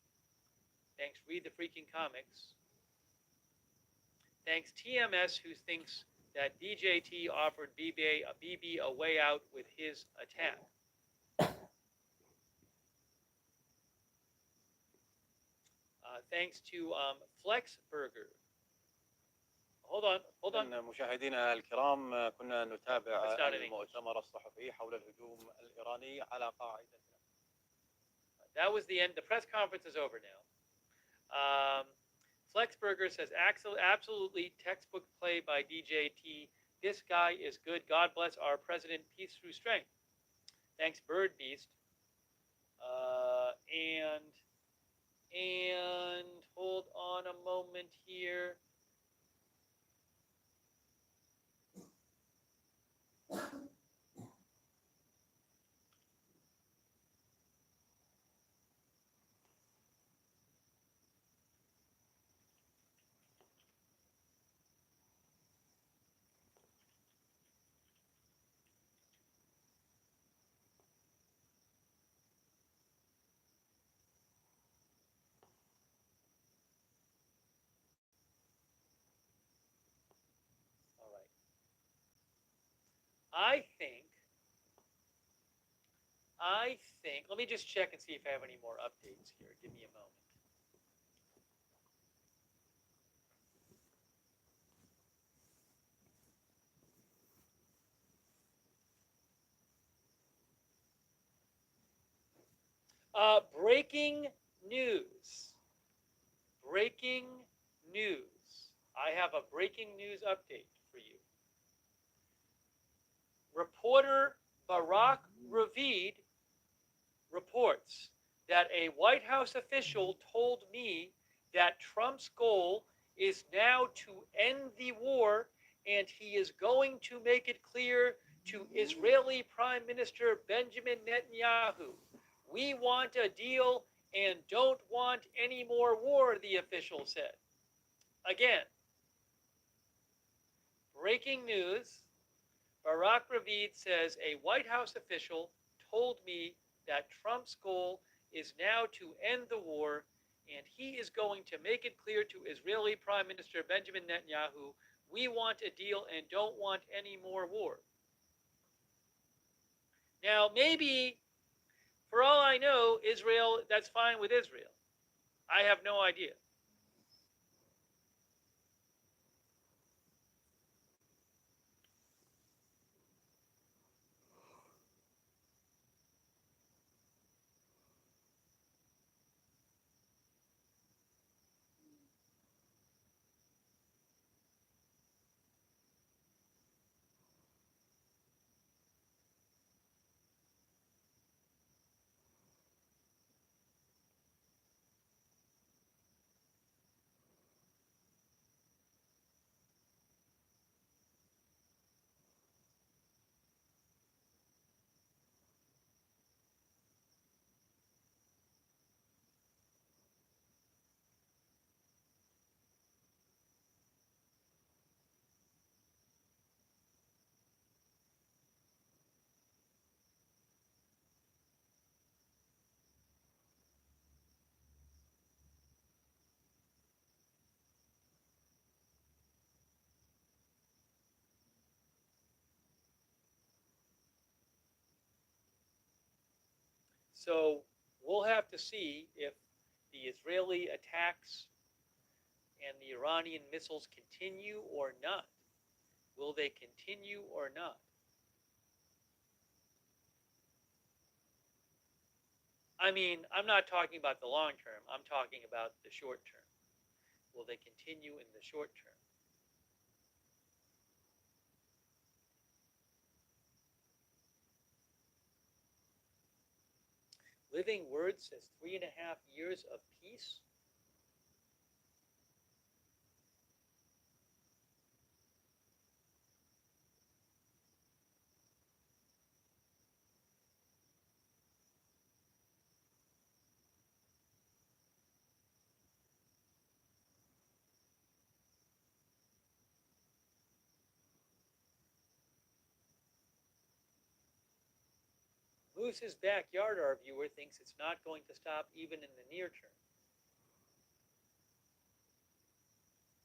Thanks, Read the Freaking Comics. Thanks, TMS, who thinks that DJT offered BB a way out with his attack. Thanks to Flexburger. Hold on. مشاهدينا الكرام كنا نتابع المؤتمر الصحفي حول الهجوم الإيراني على قاعدة. That was the end. The press conference is over now. Flexburger says, absolutely textbook play by DJT. This guy is good. God bless our president. Peace through strength. Thanks, Bird Beast. And hold on a moment here. I think, let me just check and see if I have any more updates here. Give me a moment. Breaking news. Breaking news. I have a breaking news update for you. Reporter Barak Ravid reports that a White House official told me that Trump's goal is now to end the war, and he is going to make it clear to Israeli Prime Minister Benjamin Netanyahu, we want a deal and don't want any more war, the official said. Again, breaking news, Barak Ravid says a White House official told me that Trump's goal is now to end the war, and he is going to make it clear to Israeli Prime Minister Benjamin Netanyahu, we want a deal and don't want any more war. Now, maybe, for all I know, Israel, that's fine with Israel. I have no idea. So we'll have to see if the Israeli attacks and the Iranian missiles continue or not. Will they continue or not? I mean, I'm not talking about the long term. I'm talking about the short term. Will they continue in the short term? Living Word says 3.5 years of peace. Moose's Backyard, our viewer, thinks it's not going to stop even in the near term.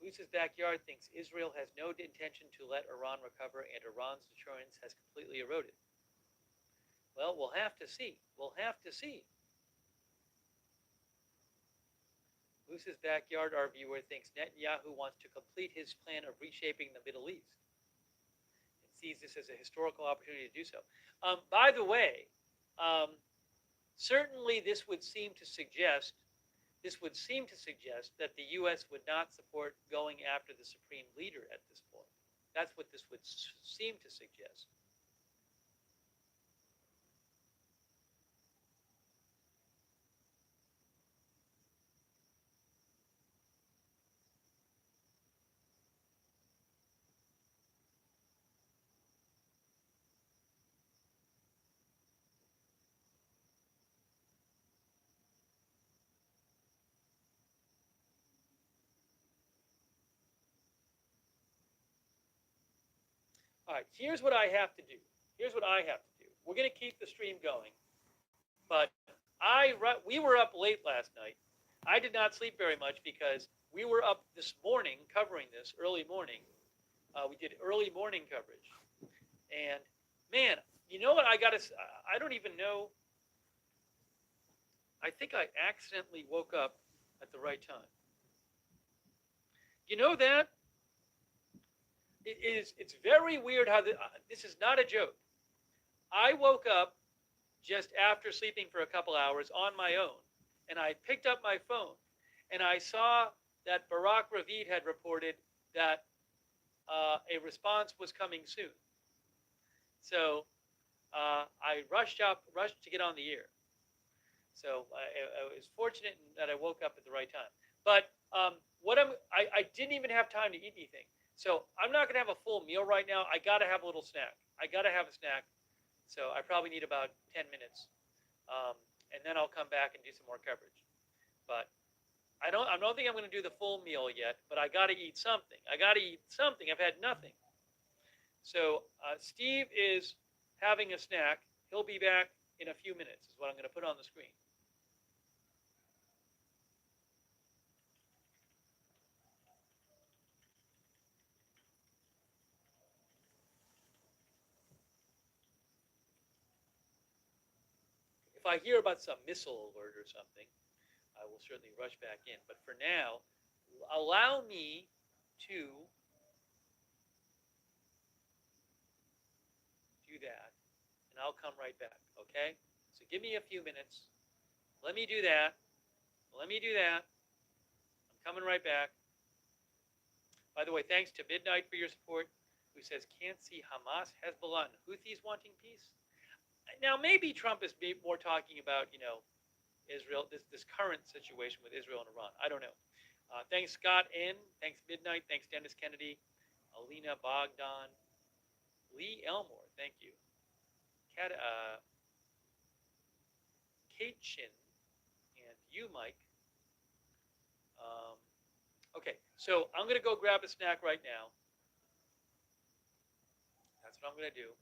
Moose's Backyard thinks Israel has no intention to let Iran recover and Iran's deterrence has completely eroded. Well, we'll have to see. We'll have to see. Moose's Backyard, our viewer, thinks Netanyahu wants to complete his plan of reshaping the Middle East and sees this as a historical opportunity to do so. By the way, certainly this would seem to suggest that the U.S. would not support going after the supreme leader at this point. That's what this would seem to suggest. All right, here's what I have to do. We're going to keep the stream going, but we were up late last night. I did not sleep very much because we were up this morning covering this early morning. We did early morning coverage, and man, you know what? I don't even know. I think I accidentally woke up at the right time. You know that? It's very weird how this is not a joke. I woke up just after sleeping for a couple hours on my own, and I picked up my phone, and I saw that Barack Ravid had reported that a response was coming soon. So I rushed to get on the air. So I was fortunate that I woke up at the right time. But I didn't even have time to eat anything. So I'm not going to have a full meal right now. I got to have a little snack. I got to have a snack. So I probably need about 10 minutes. And then I'll come back and do some more coverage. But I don't think I'm going to do the full meal yet, but I got to eat something. I've had nothing. So Steve is having a snack. He'll be back in a few minutes, is what I'm going to put on the screen. If I hear about some missile alert or something, I will certainly rush back in. But for now, allow me to do that, and I'll come right back, okay? So give me a few minutes. Let me do that. I'm coming right back. By the way, thanks to Midnight for your support, who says, can't see Hamas, Hezbollah, and Houthis wanting peace. Now, maybe Trump is more talking about, Israel, this current situation with Israel and Iran. I don't know. Thanks, Scott N. Thanks, Midnight. Thanks, Dennis Kennedy. Alina Bogdan. Lee Elmore. Thank you. Kate Shin. And you, Mike. Okay, so I'm going to go grab a snack right now. That's what I'm going to do.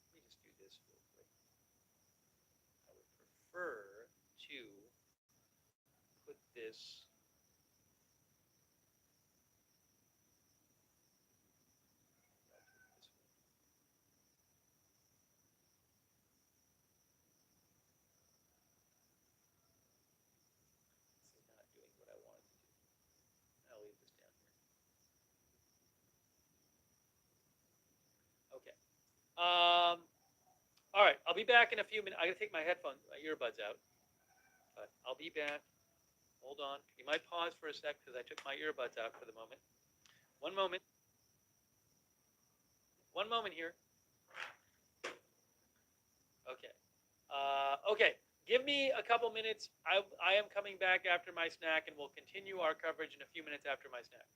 Let me just do this real quick. I would prefer to put this all right, I'll be back in a few minutes. I gotta take my earbuds out, but I'll be back. Hold on. You might pause for a sec because I took my earbuds out for the moment. One moment. One moment here. Okay. Okay. Give me a couple minutes. I am coming back after my snack, and we'll continue our coverage in a few minutes after my snack.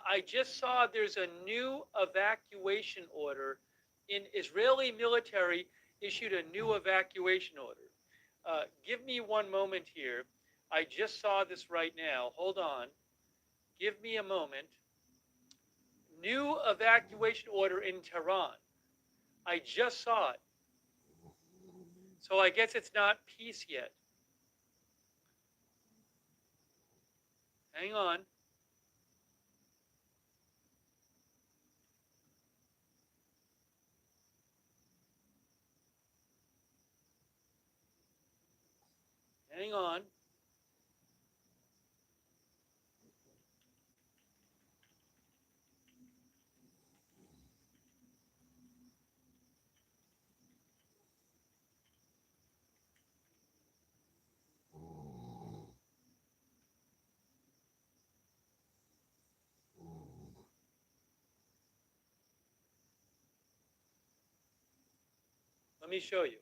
I just saw there's a new evacuation order. In Israeli military issued a new evacuation order. Give me one moment here. I just saw this right now. Hold on. Give me a moment. New evacuation order in Tehran. I just saw it. So I guess it's not peace yet. Hang on. Hang on. Let me show you.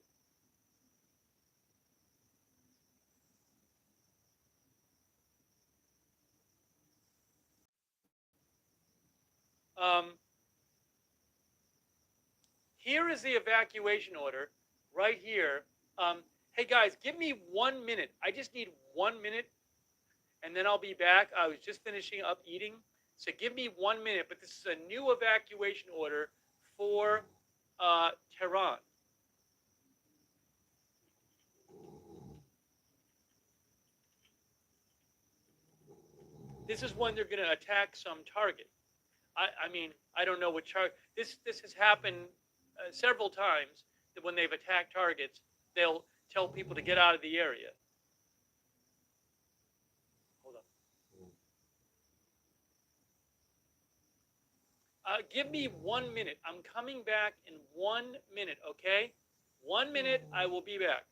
Here is the evacuation order right here. Hey guys, give me 1 minute. I just need 1 minute and then I'll be back. I was just finishing up eating. So give me 1 minute, but this is a new evacuation order for Tehran. This is when they're going to attack some target. I mean, I don't know what target. This has happened several times that when they've attacked targets, they'll tell people to get out of the area. Hold on. Give me 1 minute. I'm coming back in 1 minute, okay? 1 minute, I will be back.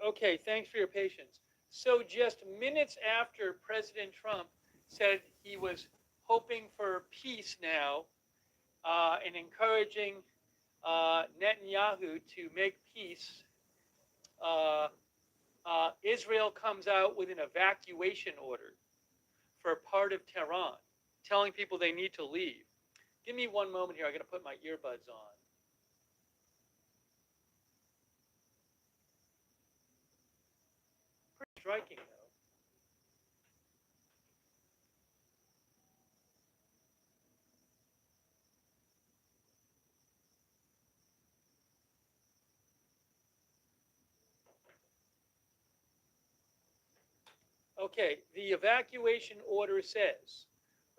Okay, thanks for your patience. So just minutes after President Trump said he was hoping for peace now and encouraging Netanyahu to make peace, Israel comes out with an evacuation order for part of Tehran, telling people they need to leave. Give me one moment here. I'm going to put my earbuds on. Pretty striking, though. Okay, the evacuation order says,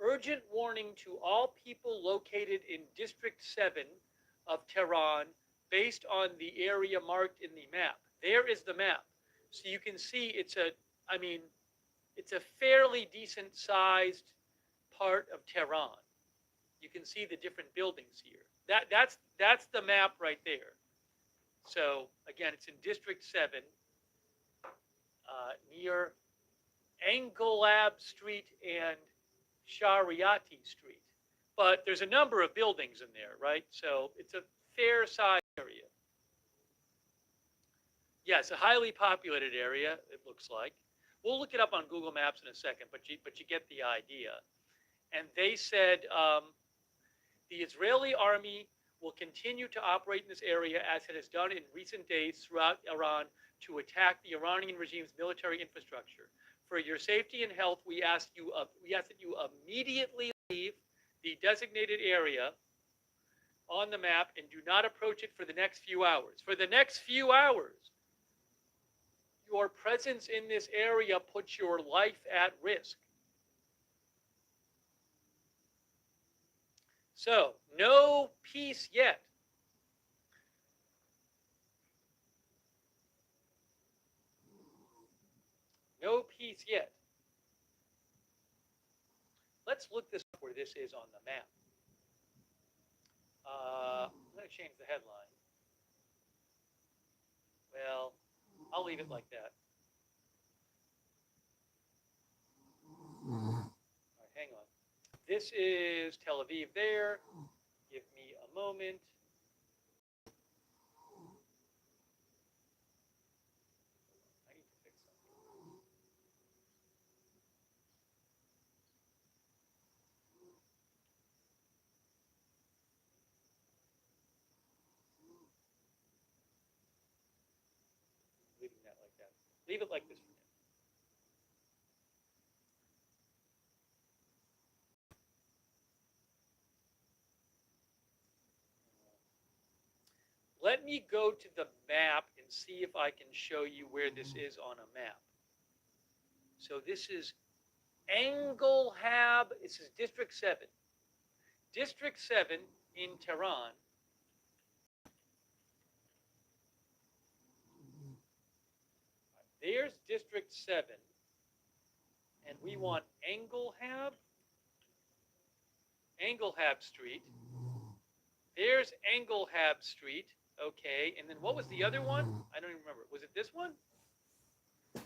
urgent warning to all people located in District 7 of Tehran based on the area marked in the map. There is the map. So you can see it's a fairly decent sized part of Tehran. You can see the different buildings here. That's the map right there. So again, it's in District 7 near Anglab Street and Shariati Street. But there's a number of buildings in there, right? So it's a fair sized area. Yeah, it's a highly populated area, it looks like. We'll look it up on Google Maps in a second, but you get the idea. And they said the Israeli army will continue to operate in this area as it has done in recent days throughout Iran to attack the Iranian regime's military infrastructure. For your safety and health, we ask that you immediately leave the designated area on the map and do not approach it for the next few hours. For the next few hours, your presence in this area puts your life at risk. So, no peace yet. No peace yet. Let's look this up where this is on the map. I'm going to change the headline. Well, I'll leave it like that. All right, hang on. This is Tel Aviv there. Give me a moment. I need to fix something. Leaving that like that. Leave it like this for now. Let me go to the map and see if I can show you where this is on a map. So this is Anglab. This is District 7. District 7 in Tehran. There's District 7. And we want Anglab Street. There's Anglab Street. Okay, and then what was the other one? I don't even remember. Was it this one? I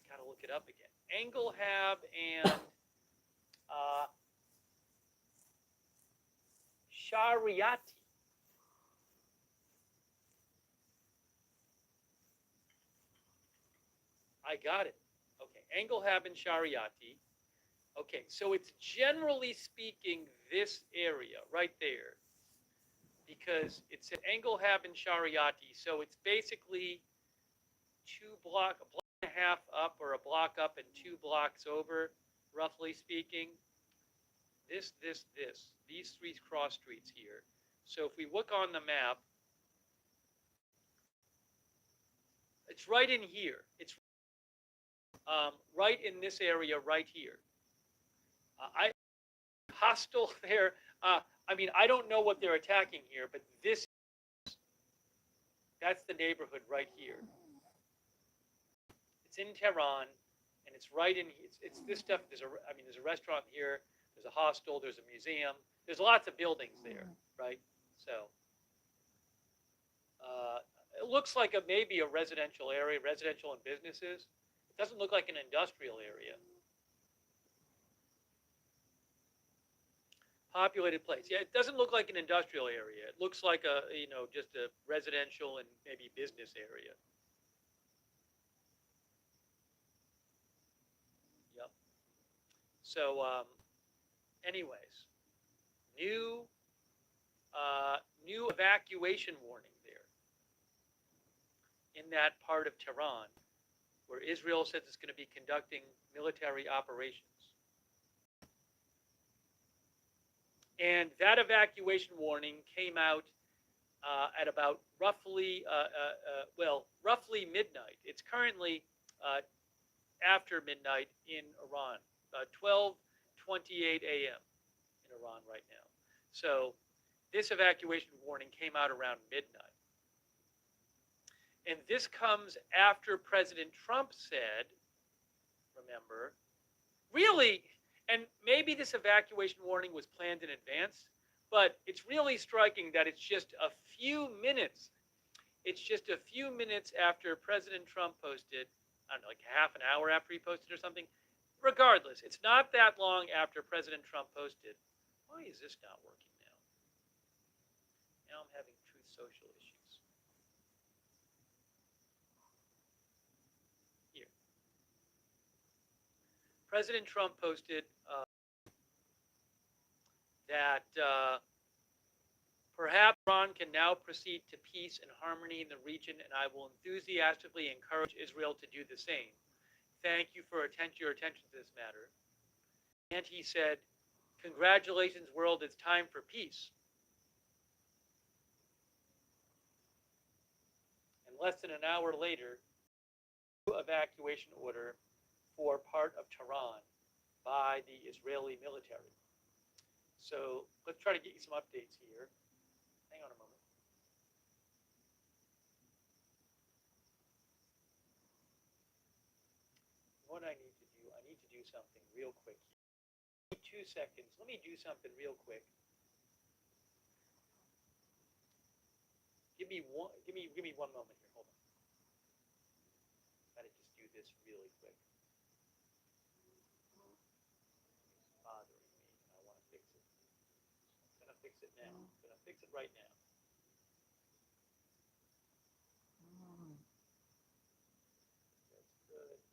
gotta look it up again. Anglab and Shariati. I got it. Okay, Anglab and Shariati. Okay, so it's generally speaking this area right there, because it's at Anglab and Shariati, so it's basically a block and a half up, or a block up and 2 blocks over, roughly speaking. These 3 cross streets here. So if we look on the map, it's right in here. It's right in this area right here. Hostile there. I mean, I don't know what they're attacking here, but that's the neighborhood right here. It's in Tehran, and it's right in. It's this stuff. There's a restaurant here. There's a hostel. There's a museum. There's lots of buildings there, right? So, looks like maybe a residential area, residential and businesses. It doesn't look like an industrial area. Populated place. Yeah, it doesn't look like an industrial area. It looks like just a residential and maybe business area. Yep. So, anyways, new evacuation warning there in that part of Tehran where Israel says it's going to be conducting military operations. And that evacuation warning came out at about roughly midnight. It's currently after midnight in Iran, 12:28 a.m. in Iran right now. So this evacuation warning came out around midnight. And this comes after President Trump said, remember, really, and maybe this evacuation warning was planned in advance, but it's really striking that it's just a few minutes. It's just a few minutes after President Trump posted, I don't know, like half an hour after he posted or something. Regardless, it's not that long after President Trump posted. Why is this not working now? Now I'm having Truth Social issues. Here. President Trump posted that perhaps Iran can now proceed to peace and harmony in the region, and I will enthusiastically encourage Israel to do the same. Thank you for your attention to this matter. And he said, congratulations, world, it's time for peace. And less than an hour later, evacuation order for part of Tehran by the Israeli military. So let's try to get you some updates here. Hang on a moment. What I need to do something real quick here. 2 seconds. Let me do something real quick. Give me one moment here. Hold on. Gotta just do this really quick. It's bothering me, and I want to fix it. I'm gonna fix it now. I'm gonna fix it right now. That's good.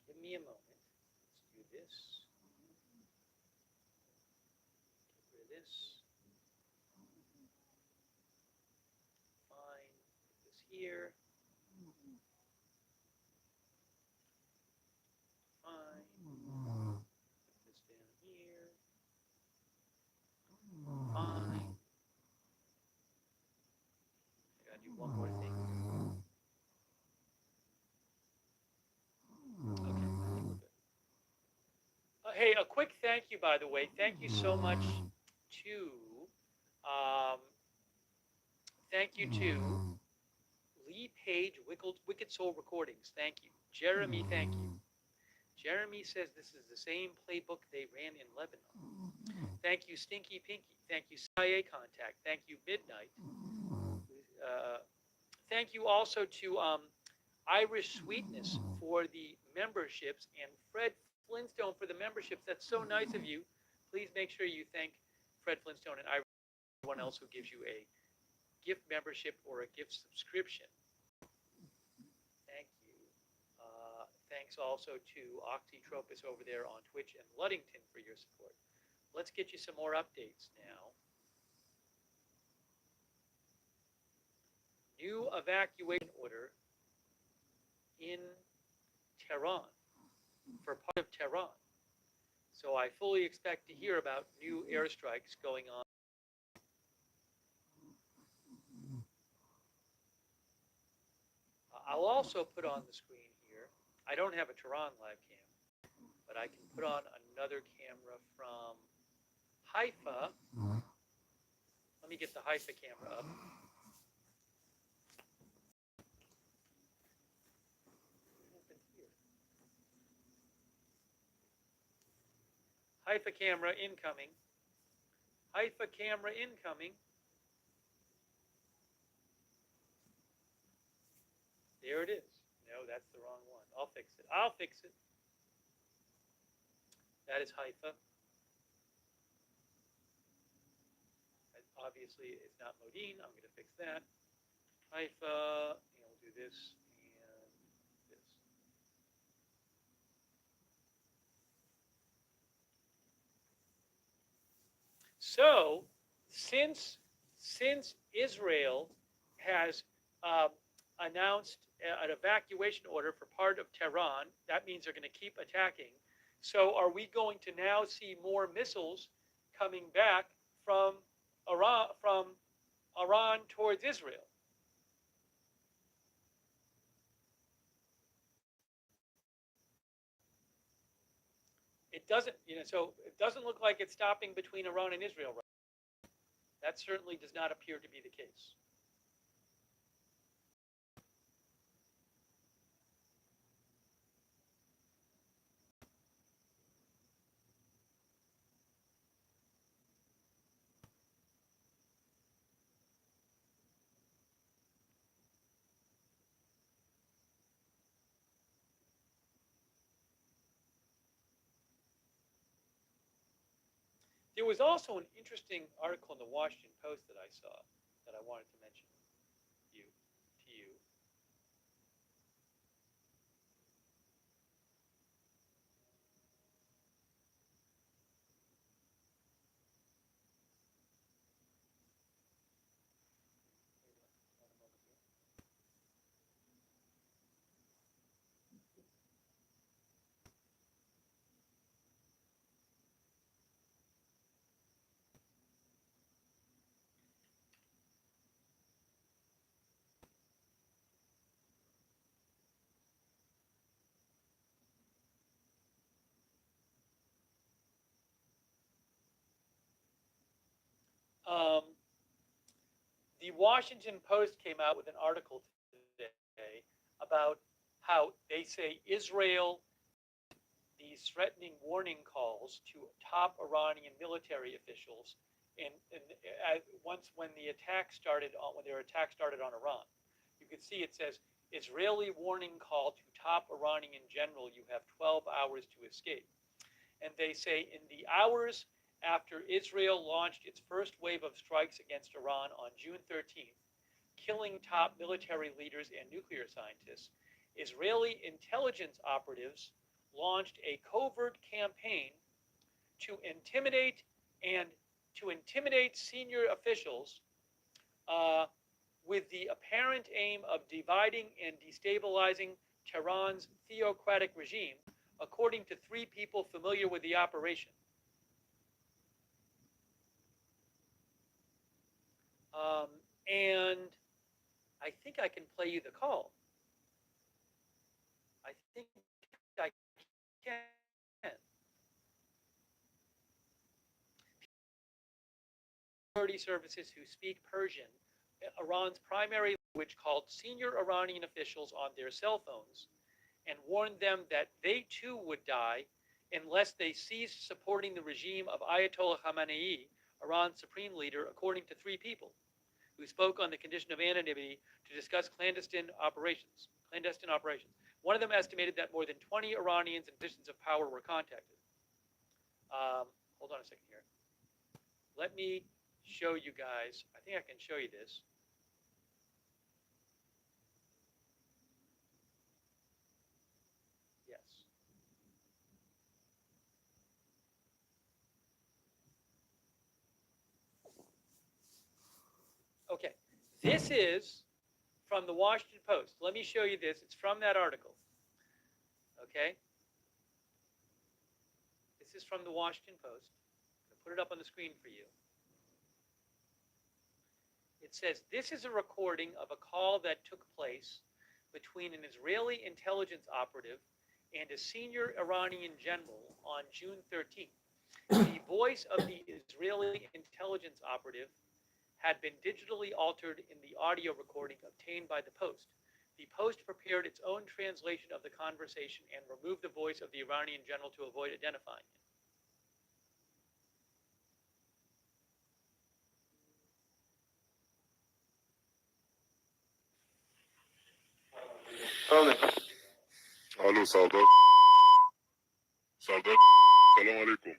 Give me a moment. Let's do this. Get rid of this. Fine. Put this here. Fine. Put this down here. Fine. I gotta do one more thing. Hey, a quick thank you, by the way. Thank you so much to, Lee Page, Wicked Soul Recordings. Thank you. Jeremy, thank you. Jeremy says this is the same playbook they ran in Lebanon. Thank you, Stinky Pinky. Thank you, CIA Contact. Thank you, Midnight. Thank you also to Irish Sweetness for the memberships and Fred Flintstone for the memberships. That's so nice of you. Please make sure you thank Fred Flintstone and everyone else who gives you a gift membership or a gift subscription. Thank you. Thanks also to Oxytropus over there on Twitch and Luddington for your support. Let's get you some more updates now. New evacuation order in Tehran, for part of Tehran. So I fully expect to hear about new airstrikes going on. I'll also put on the screen here, I don't have a Tehran live cam, but I can put on another camera from Haifa. Let me get the Haifa camera up. Haifa camera incoming. Haifa camera incoming. There it is. No, that's the wrong one. I'll fix it. I'll fix it. That is Haifa. Obviously, it's not Modine. I'm going to fix that. Haifa, and we'll do this and this. So, since Israel has announced an evacuation order for part of Tehran, that means they're going to keep attacking. So, are we going to now see more missiles coming back from Iran towards Israel? It doesn't, so it doesn't look like it's stopping between Iran and Israel right now. That certainly does not appear to be the case. There was also an interesting article in the Washington Post that I saw that I wanted to mention to you. The Washington Post came out with an article today about how they say Israel these threatening warning calls to top Iranian military officials, and once when their attack started on Iran, you can see it says Israeli warning call to top Iranian general. You have 12 hours to escape, and they say in the hours after Israel launched its first wave of strikes against Iran on June 13th, killing top military leaders and nuclear scientists, Israeli intelligence operatives launched a covert campaign to intimidate senior officials with the apparent aim of dividing and destabilizing Tehran's theocratic regime, according to 3 people familiar with the operation. And I think I can play you the call. I think I can. Security services who speak Persian, Iran's primary language, called senior Iranian officials on their cell phones and warned them that they too would die unless they ceased supporting the regime of Ayatollah Khamenei, Iran's supreme leader, according to 3 people who spoke on the condition of anonymity to discuss clandestine operations. One of them estimated that more than 20 Iranians in positions of power were contacted. Hold on a second here. Let me show you guys. I think I can show you this. Yes. Okay. This is from the Washington Post. Let me show you this. It's from that article. Okay. This is from the Washington Post. I'm going to put it up on the screen for you. It says, this is a recording of a call that took place between an Israeli intelligence operative and a senior Iranian general on June 13th. The voice of the Israeli intelligence operative had been digitally altered in the audio recording obtained by the Post. The Post prepared its own translation of the conversation and removed the voice of the Iranian general to avoid identifying him. الو سعادات سعادات السلام عليكم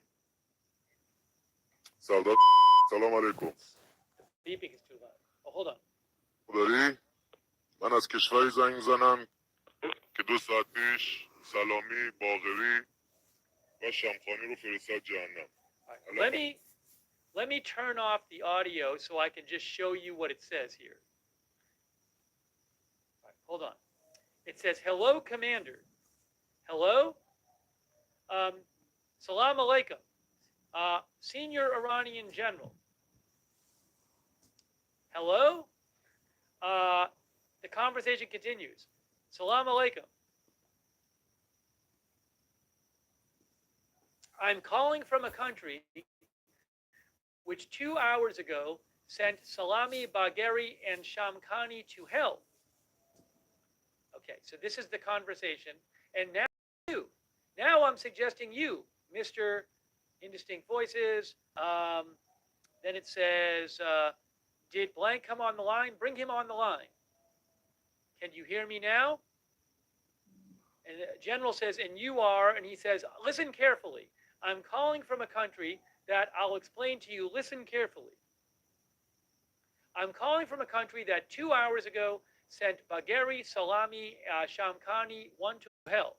سعادات السلام عليكم Beeping is too loud. Oh, hold on. داری من از کشوری زنگ زنم که 2 ساعت پیش سلامی باقری و شمخانی رو فرستاد جهنم. Right. Let me turn off the audio so I can just show you what it says here. Right, hold on. It says, hello, Commander. Hello? Salam alaikum. Senior Iranian General. Hello? The conversation continues. Salam alaikum. I'm calling from a country which 2 hours ago sent Salami, Bagheri, and Shamkhani to hell. Okay, so this is the conversation. And now you. Now I'm suggesting you, Mr. Indistinct Voices. Then it says, did blank come on the line? Bring him on the line. Can you hear me now? And the general says, and you are, and he says, listen carefully. I'm calling from a country that I'll explain to you. Listen carefully. I'm calling from a country that 2 hours ago sent Bagheri, Salami, Shamkhani, one to hell.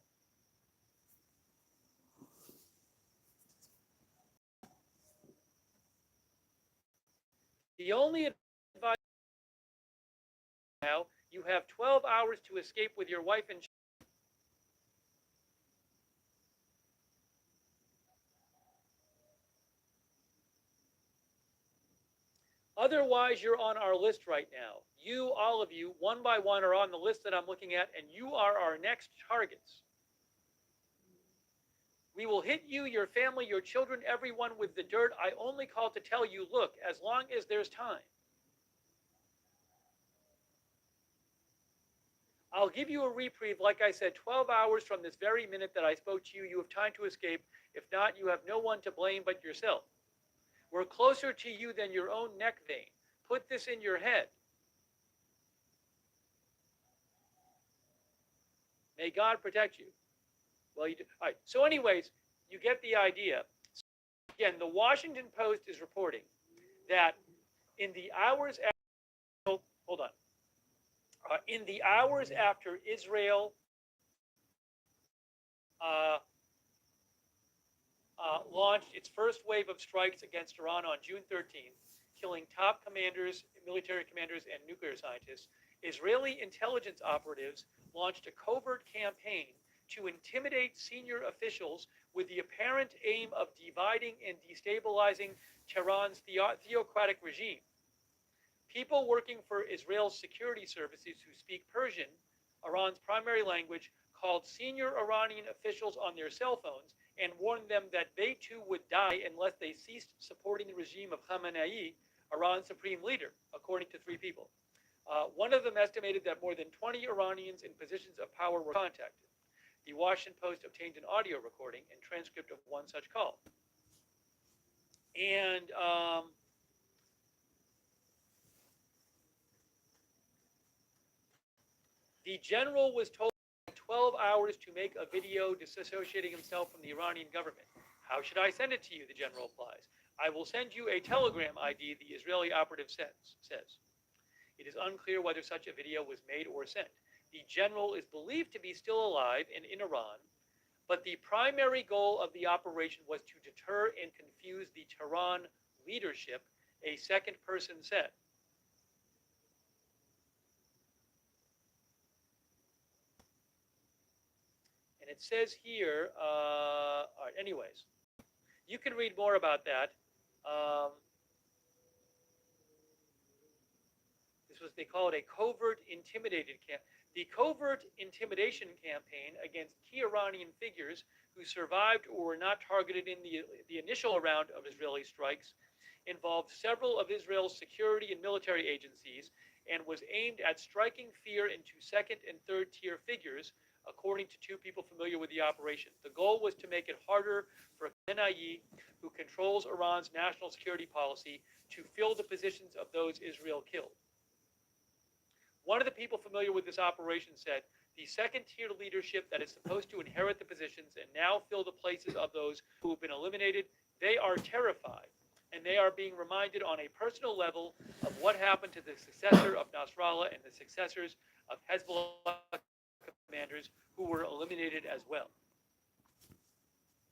The only advice now, you have 12 hours to escape with your wife and children. Otherwise, you're on our list right now. You, all of you, one by one, are on the list that I'm looking at, and you are our next targets. We will hit you, your family, your children, everyone with the dirt. I only call to tell you, look, as long as there's time. I'll give you a reprieve, like I said, 12 hours from this very minute that I spoke to you. You have time to escape. If not, you have no one to blame but yourself. We're closer to you than your own neck vein. Put this in your head. May God protect you. Well, you do. All right. So anyways, you get the idea. Again, the Washington Post is reporting that in the hours after, hold on. In the hours after Israel launched its first wave of strikes against Iran on June 13th, killing top commanders, military commanders, and nuclear scientists, Israeli intelligence operatives launched a covert campaign to intimidate senior officials with the apparent aim of dividing and destabilizing Tehran's theocratic regime. People working for Israel's security services who speak Persian, Iran's primary language, called senior Iranian officials on their cell phones and warned them that they too would die unless they ceased supporting the regime of Khamenei, Iran's supreme leader, according to 3 people. One of them estimated that more than 20 Iranians in positions of power were contacted. The Washington Post obtained an audio recording and transcript of one such call. And the general was told 12 hours to make a video disassociating himself from the Iranian government. How should I send it to you? The general replies. I will send you a telegram ID, the Israeli operative says. It is unclear whether such a video was made or sent. The general is believed to be still alive and in Iran, but the primary goal of the operation was to deter and confuse the Tehran leadership, a second person said. And it says here, all right, anyways, you can read more about that. They call it a covert the covert intimidation campaign against key Iranian figures who survived or were not targeted in the initial round of Israeli strikes involved several of Israel's security and military agencies and was aimed at striking fear into second and third tier figures, according to 2 people familiar with the operation. The goal was to make it harder for Khamenei, who controls Iran's national security policy, to fill the positions of those Israel killed. One of the people familiar with this operation said, the second-tier leadership that is supposed to inherit the positions and now fill the places of those who have been eliminated, they are terrified. And they are being reminded on a personal level of what happened to the successor of Nasrallah and the successors of Hezbollah commanders who were eliminated as well.